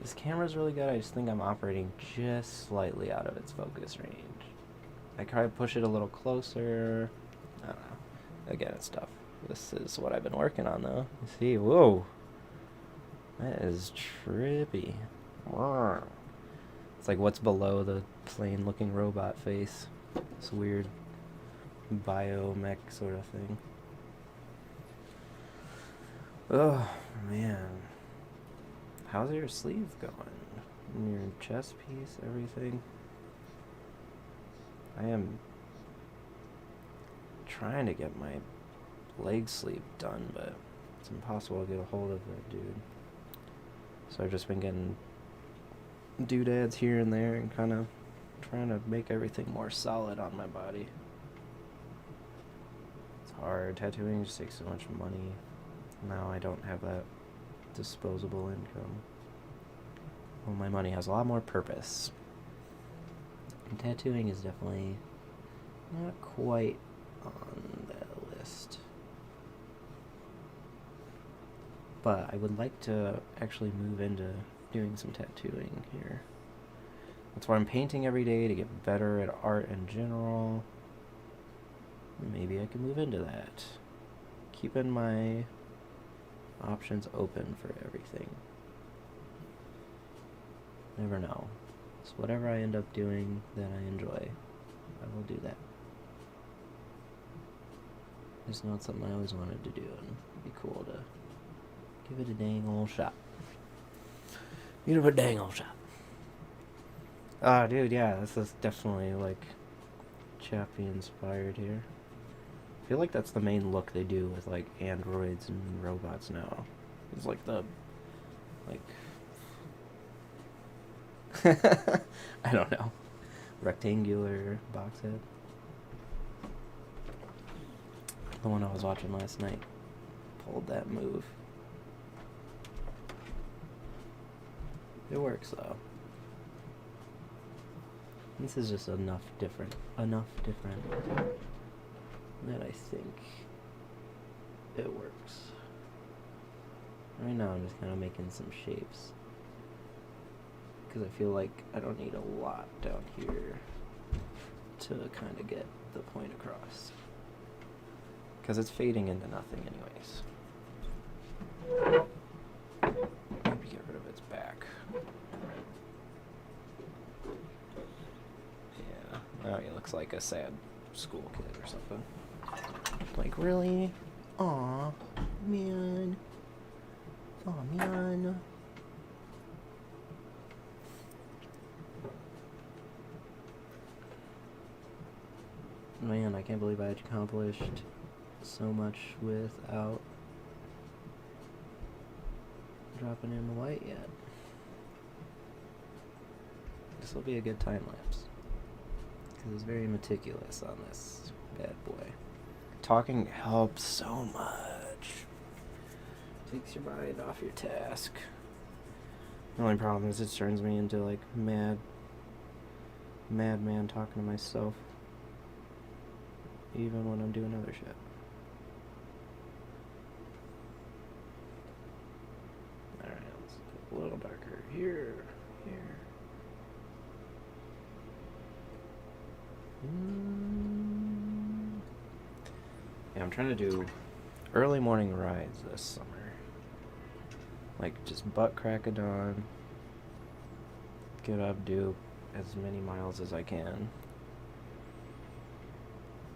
this camera's really good. I just think I'm operating just slightly out of its focus range. I try to push it a little closer. I don't know. Again, it's tough. This is what I've been working on, though. You see, whoa. That is trippy. It's like what's below the plain-looking robot face. It's weird biomech sort of thing. Oh, man. How's your sleeve going? And your chest piece, everything? I am trying to get my leg sleeve done, but it's impossible to get a hold of that dude. So I've just been getting doodads here and there and kind of trying to make everything more solid on my body. It's hard. Tattooing just takes so much money. Now I don't have that disposable income. Well, my money has a lot more purpose. And tattooing is definitely not quite on the list. But I would like to actually move into doing some tattooing here. That's why I'm painting every day, to get better at art in general. Maybe I can move into that. Keeping my options open for everything. Never know. So whatever I end up doing that I enjoy, I will do that. It's not something I always wanted to do, and it'd be cool to give it a dang old shot. Give it a dang old shot. Ah, dude, yeah, this is definitely, like, Chappie inspired here. I feel like that's the main look they do with, like, androids and robots now. It's like the, like... I don't know. Rectangular box head. The one I was watching last night pulled that move. It works though. This is just enough different that I think it works. Right now I'm just kind of making some shapes because I feel like I don't need a lot down here to kind of get the point across, because it's fading into nothing anyways. Maybe get rid of its back. Yeah, now he looks like a sad school kid or something. Like, really? Aw, man. Aw, man. Man, I can't believe I accomplished so much without dropping in the white yet. This will be a good time lapse, because it's very meticulous on this bad boy. Talking helps so much. Takes your mind off your task. The only problem is it turns me into like madman talking to myself, even when I'm doing other shit. Alright, let's get a little darker here. Yeah, I'm trying to do early morning rides this summer. Like, just butt crack of dawn, get up, do as many miles as I can.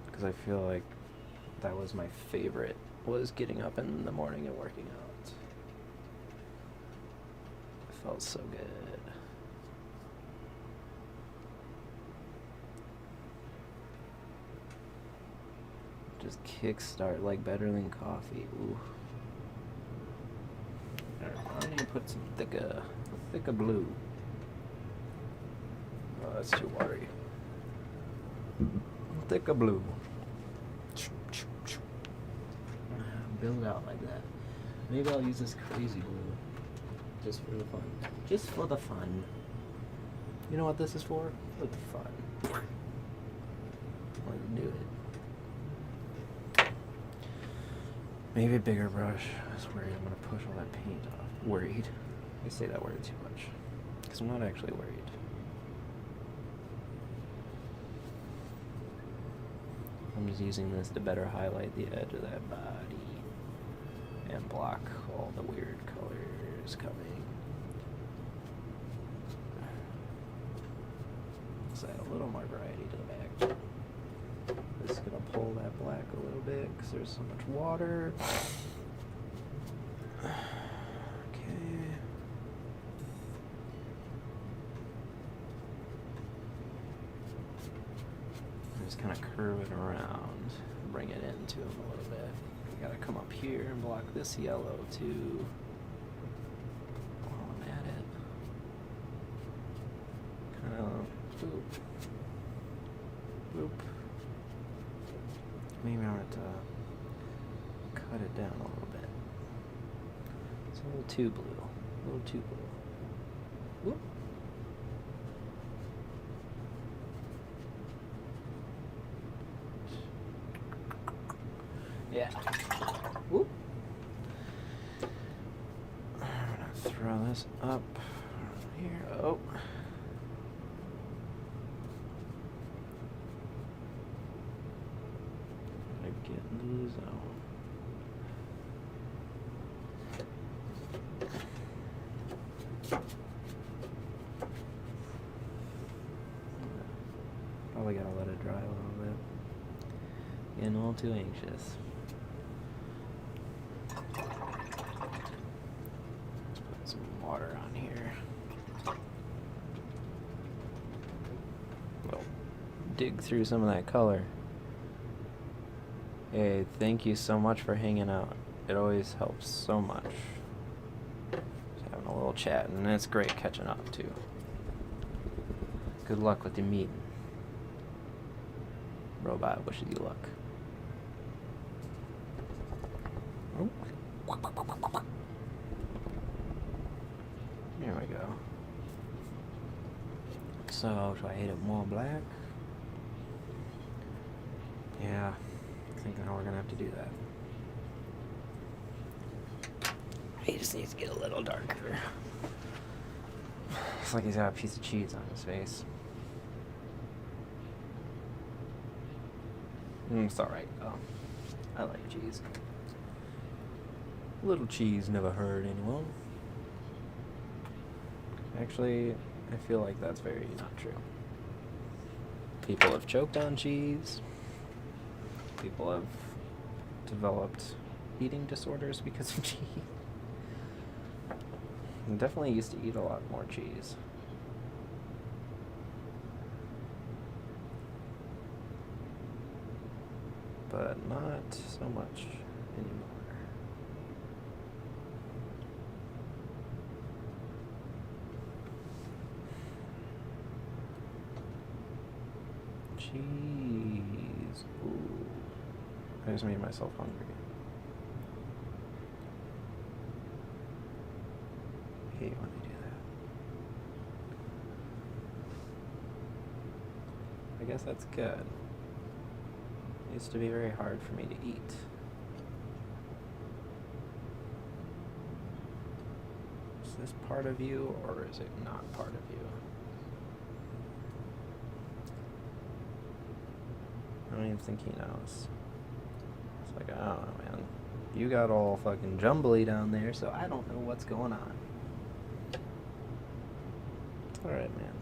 Because I feel like that was my favorite, was getting up in the morning and working out. It felt so good. Just kickstart, like better than coffee. Ooh. I need to put some thicker blue. Oh, that's too watery. Thicker blue. Build out like that. Maybe I'll use this crazy blue just for the fun. Just for the fun. You know what this is for? For the fun. Let's do it. Maybe a bigger brush. I was worried I'm going to push all that paint off. Worried. I say that word too much. Because I'm not actually worried. I'm just using this to better highlight the edge of that body and block all the weird colors coming. Let's add a little more variety to the back. This is going to pull that black a little bit because there's so much water. Okay. Just kind of curve it around, bring it into him a little bit. You gotta come up here and block this yellow too. While I'm at it. Kind of boop. Boop. Maybe I want to cut it down a little bit. It's a little too blue. A little too blue. Whoop. Yeah. Whoop. I'm gonna throw this up here. Oh. Get in the zone. Probably gotta let it dry a little bit. Getting a little too anxious. Let's put some water on here. We'll dig through some of that color. Hey, thank you so much for hanging out. It always helps so much. Just having a little chat, and it's great catching up too. Good luck with your meeting. Robot wishes you luck. Oh. There we go. So, do I hit it more black? Yeah, I think now we're gonna have to do that. He just needs to get a little darker. It's like he's got a piece of cheese on his face. It's alright though. I like cheese. Little cheese never hurt anyone. Actually, I feel like that's very not true. People have choked on cheese. People have developed eating disorders because of cheese. I definitely used to eat a lot more cheese. But not so much anymore. Cheese. Ooh. I just made myself hungry. I hate when I do that. I guess that's good. It used to be very hard for me to eat. Is this part of you, or is it not part of you? I don't even think he knows. It's like, I don't know, man. You got all fucking jumbly down there, so I don't know what's going on. It's alright, man.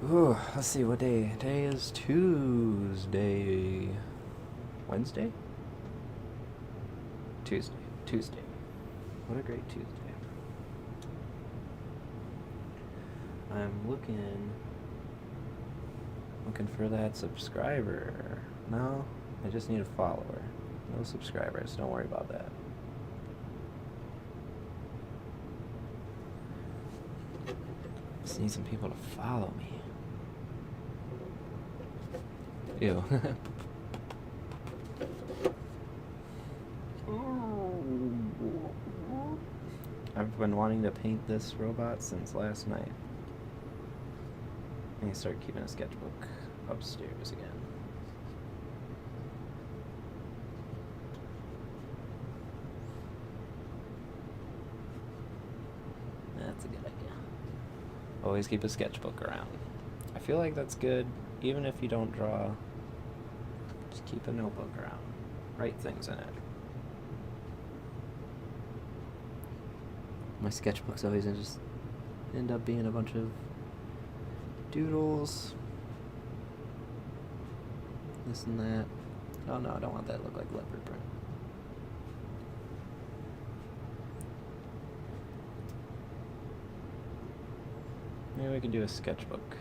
Ooh, let's see, what day? Today is Tuesday. Wednesday? Tuesday. What a great Tuesday. I'm looking for that subscriber. No, I just need a follower. No subscribers, don't worry about that. Just need some people to follow me. Ew. I've been wanting to paint this robot since last night. I need to start keeping a sketchbook upstairs again. That's a good idea. Always keep a sketchbook around. I feel like that's good, even if you don't draw. Just keep a notebook around. Write things in it. My sketchbooks always just end up being a bunch of doodles. This and that. Oh no, I don't want that to look like leopard print. Maybe we could do a sketchbook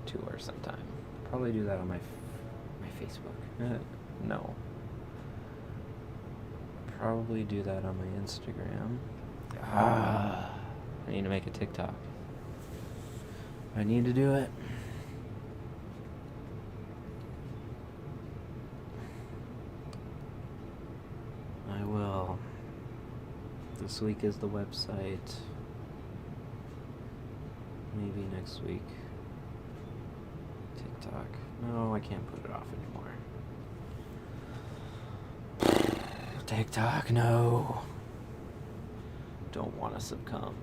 tour sometime. Probably do that on my Facebook. No. Probably do that on my Instagram. I need to make a TikTok. I need to do it. I will. This week is the website. Maybe next week. TikTok. No, I can't put it off anymore. TikTok, no. Don't want to succumb.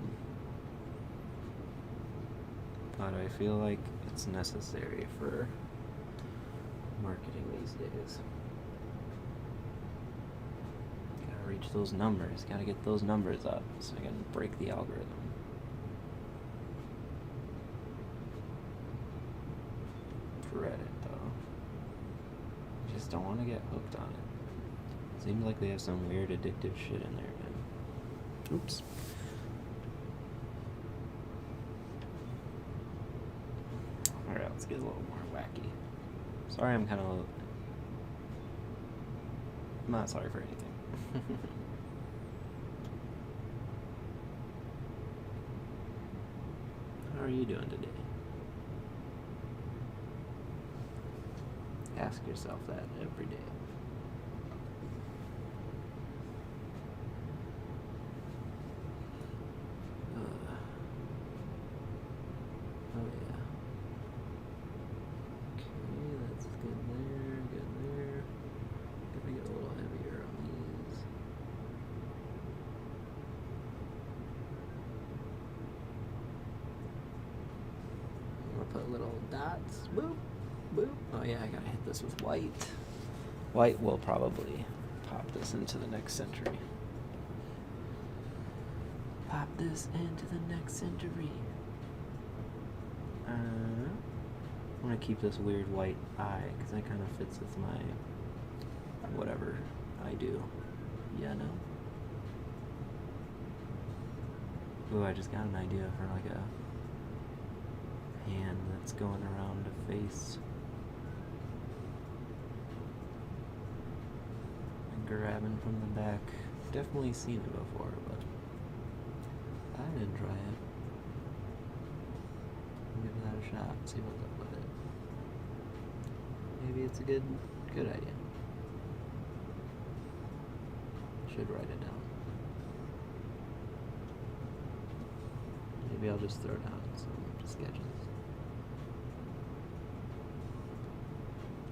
But I feel like it's necessary for marketing these days. Gotta reach those numbers. Gotta get those numbers up so I can break the algorithm. Reddit though. I just don't want to get hooked on it. Seems like they have some weird addictive shit in there, man. Oops. Alright, let's get a little more wacky. Sorry, I'm not sorry for anything. you doing today? Ask yourself that every day. Oh yeah. Okay, that's good there, good there. Gotta get a little heavier on these. I'm gonna put little dots. Boop, boop. Oh yeah, I gotta hit this with white. White will probably pop this into the next century. Pop this into the next century. I'm gonna keep this weird white eye because that kind of fits with my whatever I do. Yeah, no. Ooh, I just got an idea for like a hand that's going around a face. And grabbing from the back. Definitely seen it before, but I didn't try it. Give that a shot, see what's up with it. Maybe it's a good idea. Should write it down. Maybe I'll just throw down some sketches.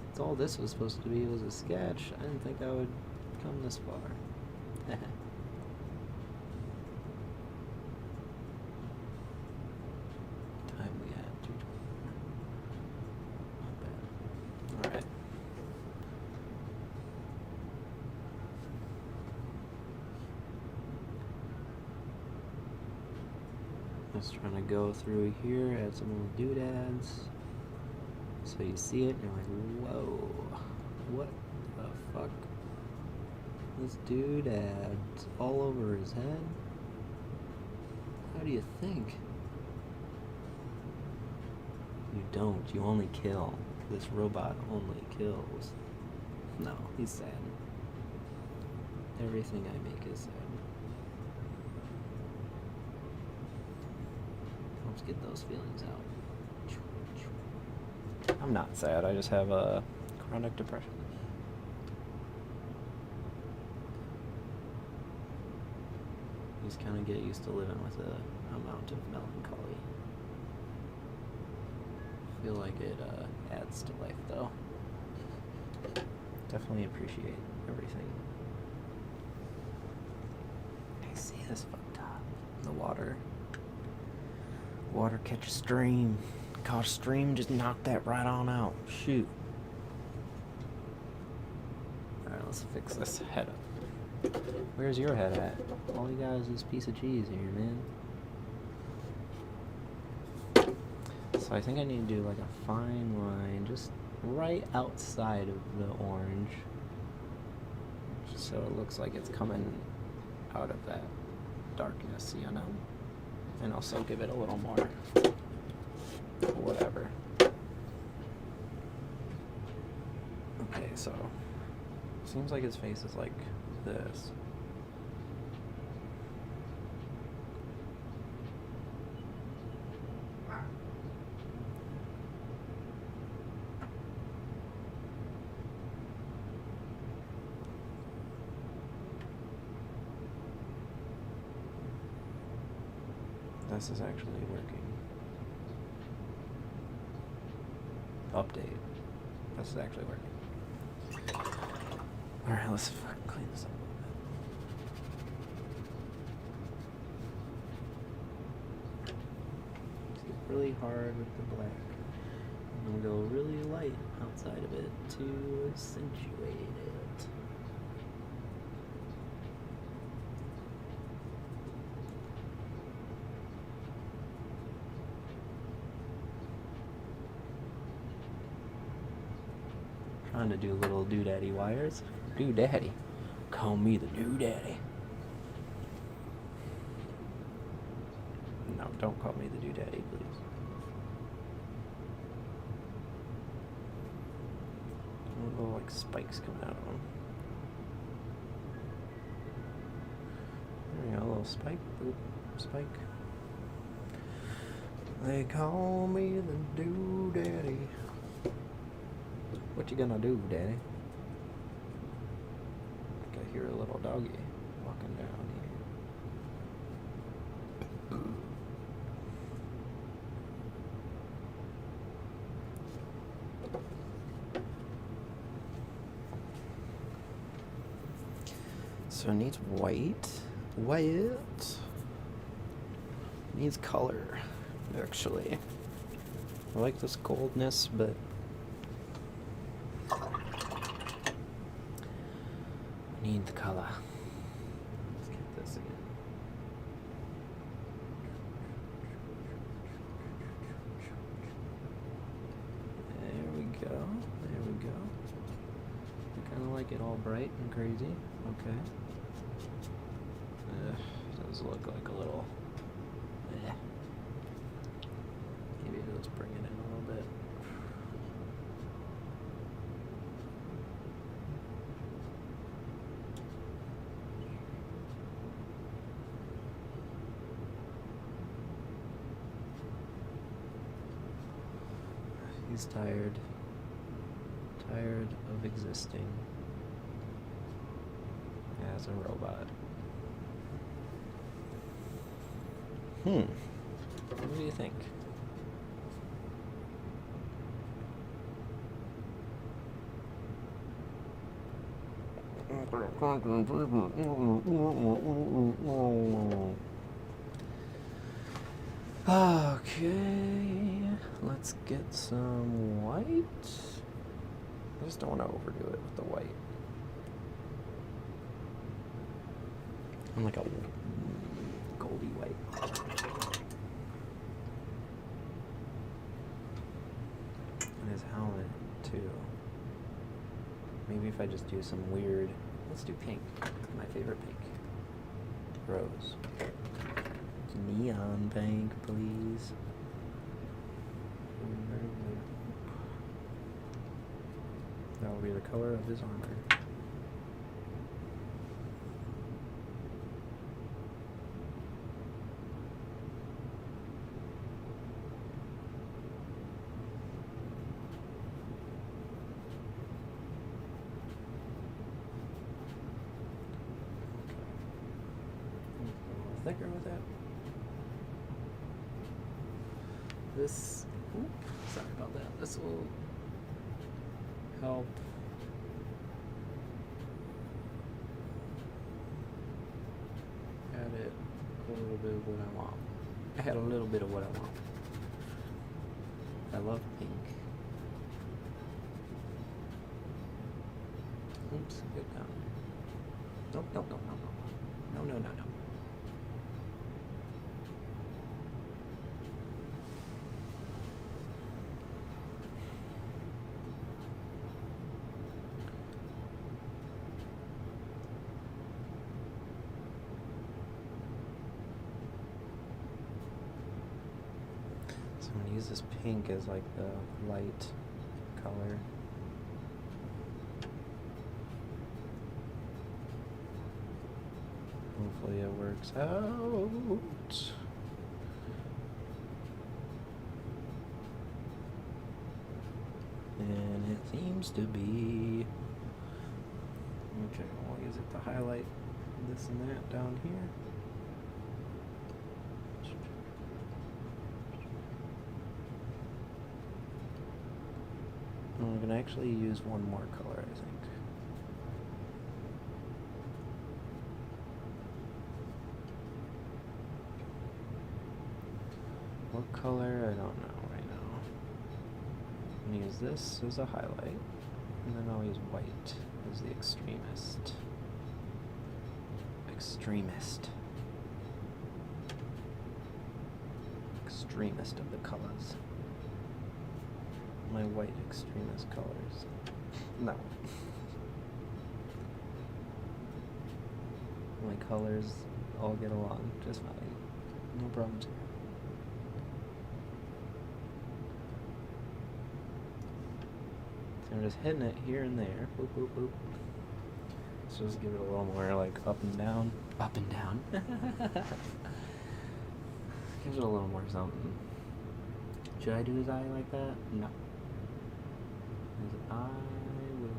That's all this was supposed to be, was a sketch. I didn't think I would come this far. Just trying to go through here, add some little doodads. So you see it and you're like, whoa, what the fuck? This doodad's all over his head? How do you think? You don't, you only kill. This robot only kills. No, he's sad. Everything I make is sad. Let's get those feelings out. I'm not sad, I just have a chronic depression. Just kind of get used to living with a amount of melancholy. I feel like it adds to life though. Definitely appreciate everything. I see this fucked up. The water catch a stream. Caught a stream, just knocked that right on out. Shoot. Alright, let's fix this head up. Where's your head at? All you got is this piece of cheese here, man. So I think I need to do like a fine line just right outside of the orange. So it looks like it's coming out of that darkness, you know? And also give it a little more whatever. Okay, so seems like his face is like this. This is actually working. Update. This is actually working. Alright, let's clean this up a little bit. Just get really hard with the black. I'm gonna go really light outside of it to accentuate it. Trying to do little doodaddy wires. Doodaddy. Call me the doodaddy. No, don't call me the doodaddy, please. Little like spikes coming out of them. There we go, a little spike. Boop, spike. They call me the Daddy. What you gonna do, Daddy? I think I hear a little doggy walking down here. So it needs white. White. Needs color, actually. I like this goldness, but I need the color. Let's get this again. There we go. There we go. I kind of like it all bright and crazy. Okay. Does look like a little. Maybe let's bring it in a little bit. He's tired. Tired of existing as a robot. What do you think? Okay, let's get some white. I just don't want to overdo it with the white. I'm like a goldy white. And his helmet, too. Maybe if I just do some weird... Let's do pink. My favorite pink. Rose. Neon pink, please. That will be the color of his armor. Thicker with that. This, sorry about that. This will help add it a little bit of what I want. Add a little bit of what I want. I love pink. Oops, get down. Nope, nope, nope, nope, nope. No, no, no, no. So I'm going to use this pink as like the light color. Hopefully it works out. And it seems to be. Okay, I'll use it to highlight this and that down here. I'm going to actually use one more color, I think. What color? I don't know right now. I'm going to use this as a highlight, and then I'll use white as the extremist. Extremist of the colors. My white extremist colors. No. My colors all get along just fine. No problems here. So I'm just hitting it here and there. Boop, boop, boop. So just give it a little more like up and down. Up and down. Gives it a little more something. Should I do his eye like that? No. His eye will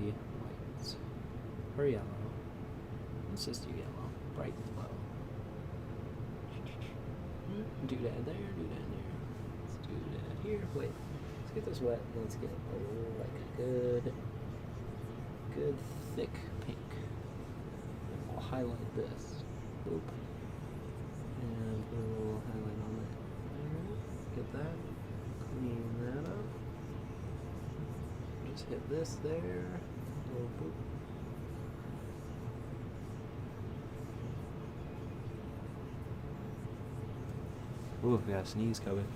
be white. Or yellow. It's just yellow. Bright yellow. Do that there, do that there. Let's do that here. Wait. Let's get this wet. Let's get like a good thick pink. And we'll highlight this. Boop. And put a little highlight on it. Alright. Get that. Clean that up. Just hit this there. Little boop. Ooh, we got a sneeze coming.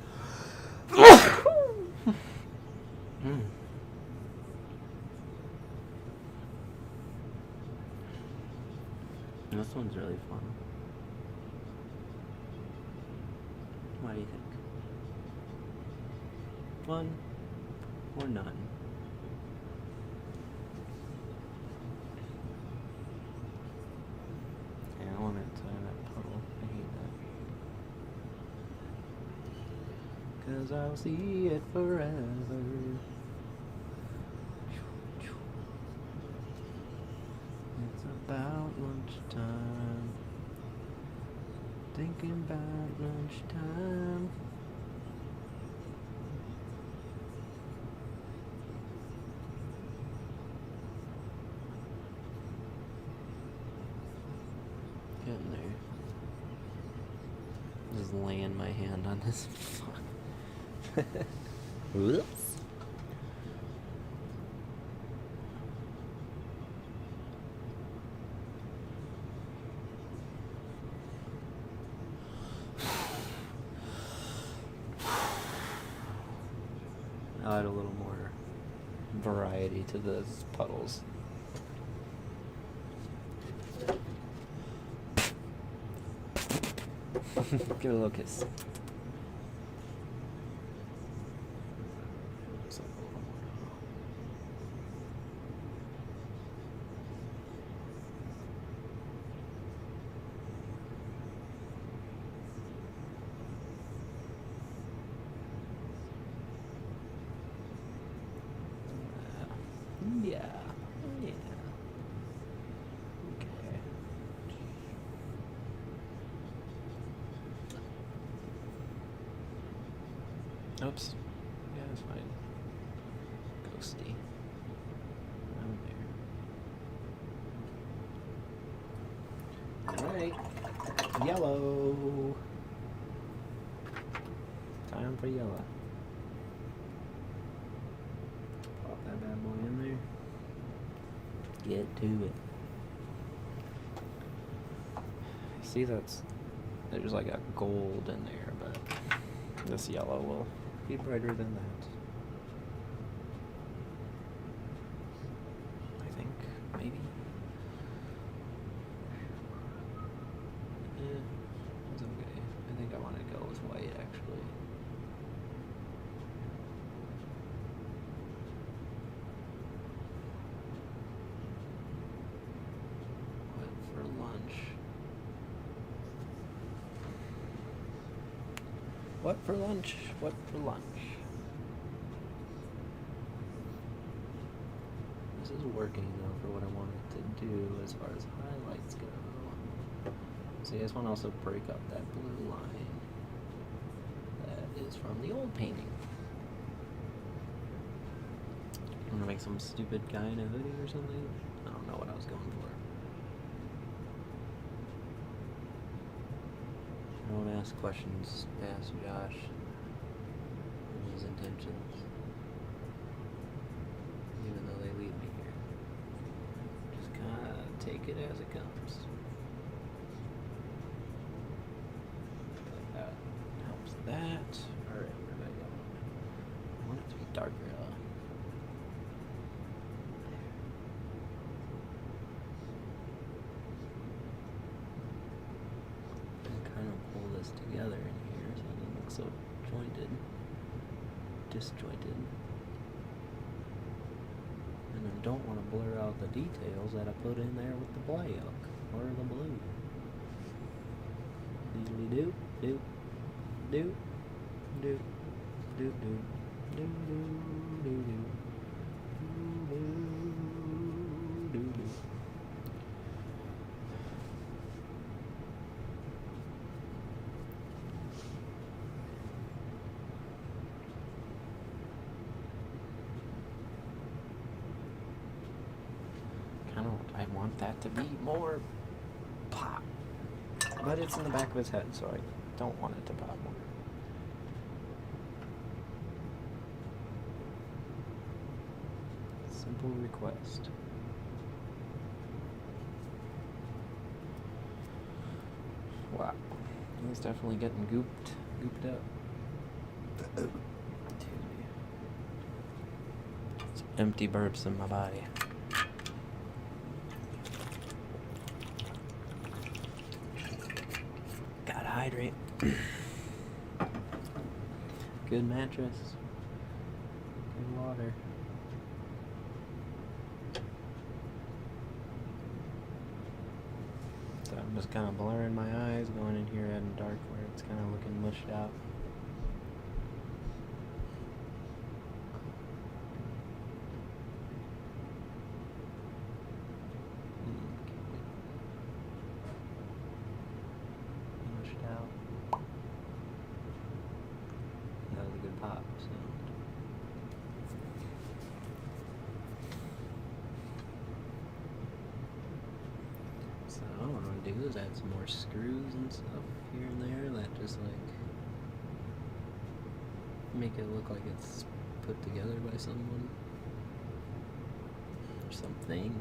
This one's really fun. What do you think? Fun or none? Yeah, I want it to that puddle. I hate that. 'Cause I'll see it forever. It's about lunchtime. Thinking about lunchtime. Getting there. Just laying my hand on this. Fuck. Whoops. I'll add a little more variety to those puddles. Give it a little kiss. Yeah. Yeah. Okay. Oops. Yeah, that's fine. Ghosty. I'm there. Alright. Yellow. Time for yellow. Pop that bad boy in there. Get to it. See, there's like a gold in there, but this yellow will be brighter than that. I think, maybe. It's okay. I think I want to go with white, actually. For lunch. What for lunch? What for lunch? This is working though for what I wanted to do as far as highlights go. See, I just want to also break up that blue line that is from the old painting. I'm gonna make some stupid guy in a hoodie or something. I don't know what I was going for. Don't ask questions past Josh and his intentions, even though they lead me here. Just kind of take it as it comes. That helps that. Alright, where did I go? I want it to be darker. Together in here so it doesn't look so disjointed. And I don't want to blur out the details that I put in there with the black or the blue. Doodly do, do, do, do, do do do do do do do do. I want that to be more pop. But it's in the back of his head, so I don't want it to pop more. Simple request. Wow. He's definitely getting gooped up. Excuse me. Some empty burps in my body. Gotta hydrate. Good mattress. Good water. So I'm just kind of blurring my eyes, going in here in dark where it's kind of looking mushed out. Mushed out. That was a good pop sound. So what I'm gonna do is add some more screws and stuff here and there that just like make it look like it's put together by someone or something.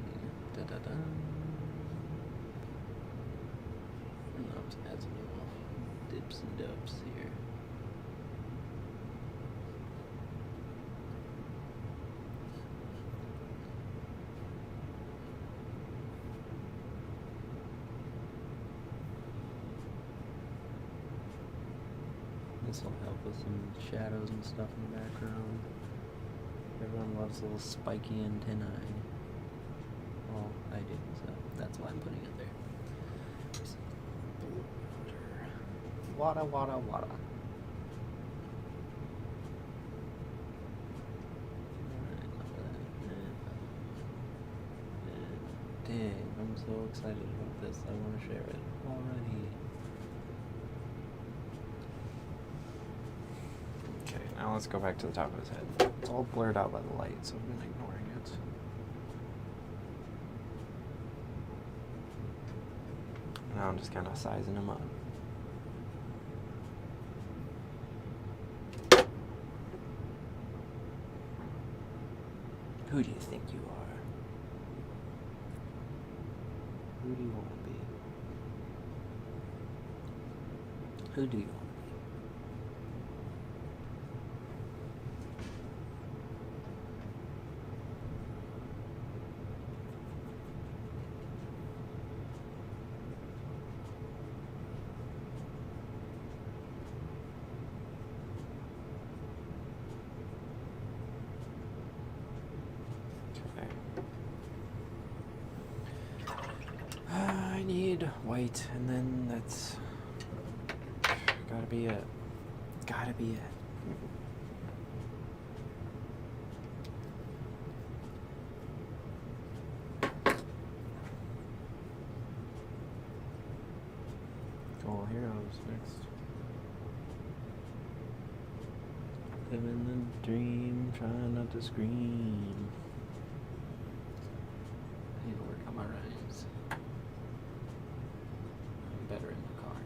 Da da da. And I'll just add some little dips and dubs here. This will help with some shadows and stuff in the background. Everyone loves little spiky antennae. Well, I do, so that's why I'm putting it there. Wada, wada, wada. Dang, I'm so excited about this. I want to share it already. Okay, now let's go back to the top of his head. It's all blurred out by the light, so I've been ignoring it. Now I'm just kind of sizing him up. Who do you think you are? Who do you want to be? Who do you want to be? I need white, and then that's gotta be it. Gotta be it. Oh, heroes next. Living the dream, trying not to scream. I need to work on my rhymes. I'm better in the car.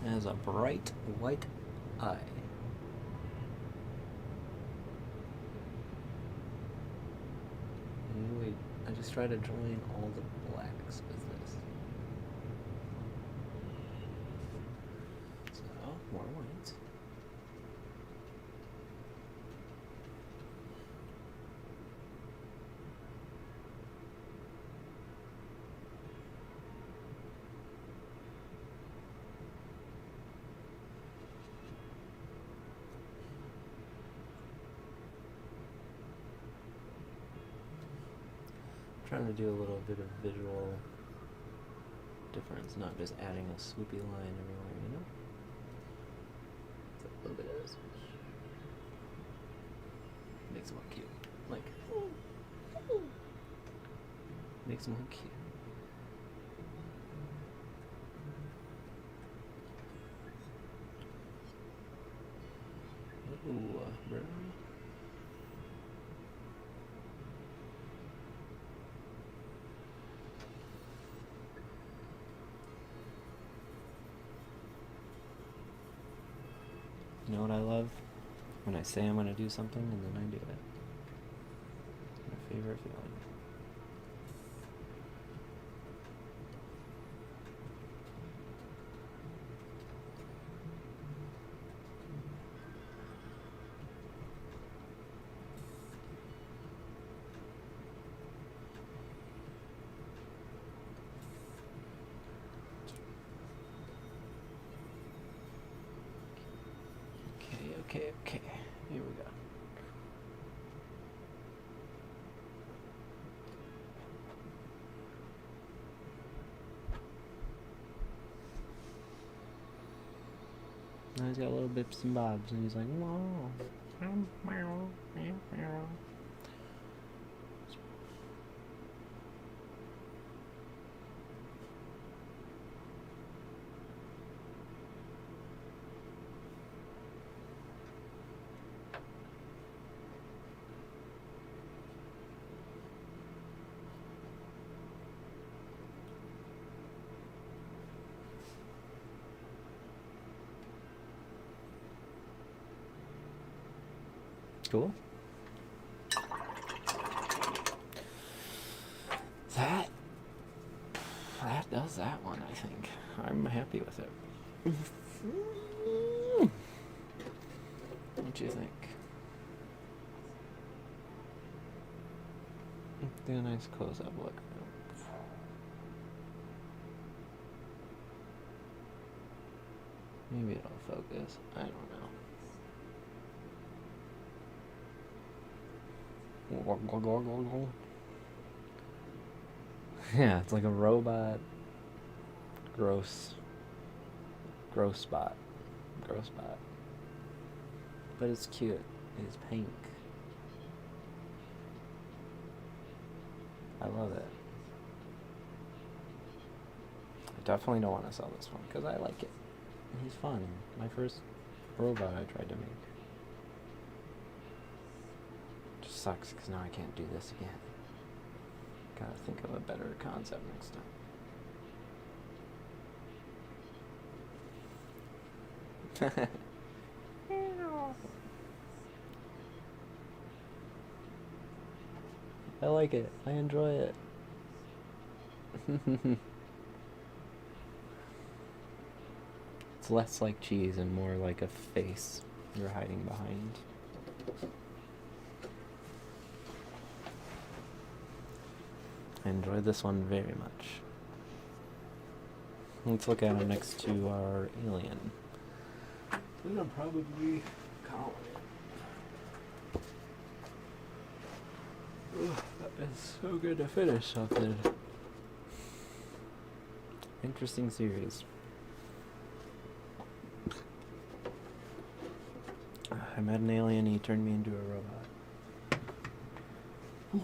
It has a bright white eye. Wait, I just tried to join all the blacks with this. So, more whites. trying to do a little bit of visual difference, not just adding a swoopy line everywhere, you know? It's a little bit of this. Makes it more cute. Like, makes it more cute. Ooh, bro. You know what I love? When I say I'm going to do something and then I do it. My favorite feeling. Okay. Here we go. Now he's got little bips and bobs, and he's like, whoa. Cool. That does that one, I think. I'm happy with it. What do you think? Do a nice close-up look. Maybe it'll focus. I don't know. Yeah, it's like a robot. Gross spot. But it's cute. It's pink. I love it. I definitely don't want to sell this one because I like it. He's fun. My first robot I tried to make. Just sucks because now I can't do this again. Gotta think of a better concept next time. I like it. I enjoy it. It's less like cheese and more like a face you're hiding behind. I enjoy this one very much. Let's look at him next to our alien. Then I'm probably calling it. That is so good to finish something. Interesting series. I met an alien, he turned me into a robot.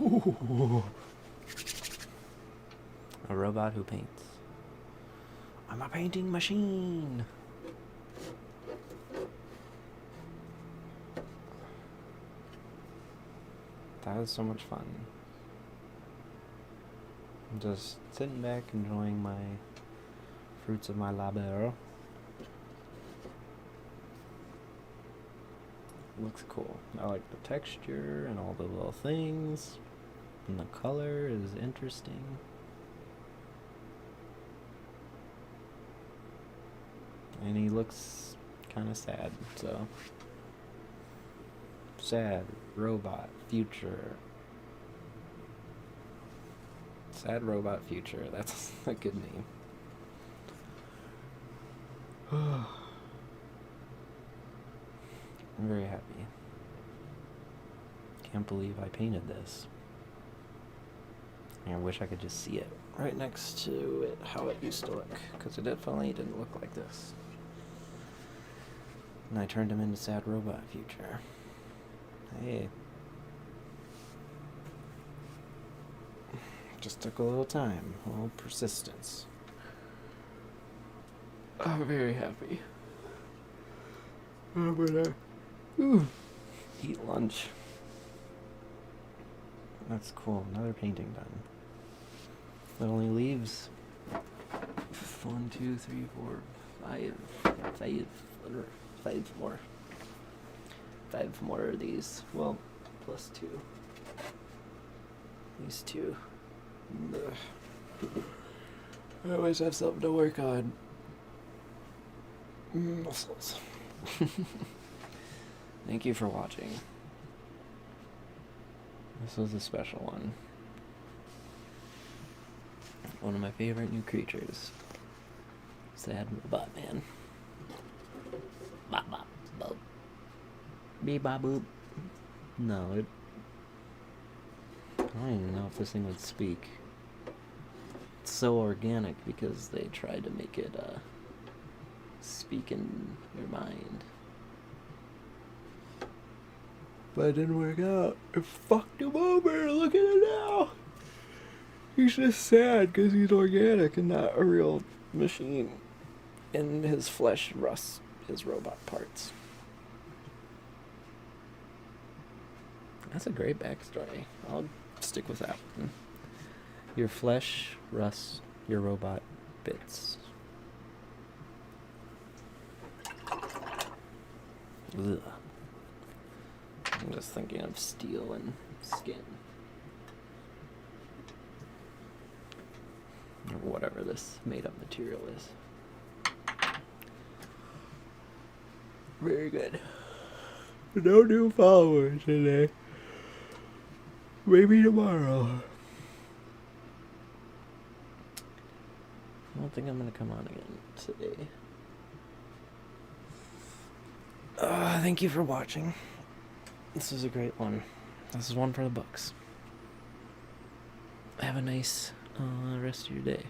Ooh. A robot who paints. I'm a painting machine! That was so much fun. I'm just sitting back, enjoying my fruits of my labor. Looks cool. I like the texture and all the little things. And the color is interesting. And he looks kind of sad, so. Sad robot future. Sad robot future. That's a good name. I'm very happy. Can't believe I painted this. I wish I could just see it right next to it, how it used to look, because it definitely didn't look like this. And I turned him into Sad Robot Future. Hey. Just took a little time, a little persistence. I'm very happy. I'm gonna eat lunch. That's cool. Another painting done. That only leaves 1, 2, 3, 4, 5 more. 5 more of these. Well, plus 2. These 2. I always have something to work on. Muscles. Thank you for watching. This was a special one. One of my favorite new creatures. Sad Robot Man. Bop bop boop. Beep bop boop. No, it... I don't even know if this thing would speak. It's so organic because they tried to make it speak in your mind. But it didn't work out. It fucked him over. Look at it now. He's just sad because he's organic and not a real machine. And his flesh rusts his robot parts. That's a great backstory. I'll stick with that one. Your flesh rusts your robot bits. Ugh. I'm just thinking of steel and skin. Or whatever this made-up material is. Very good. No new followers today. Maybe tomorrow. I don't think I'm gonna come on again today. Thank you for watching. This is a great one. This is one for the books. Have a nice rest of your day.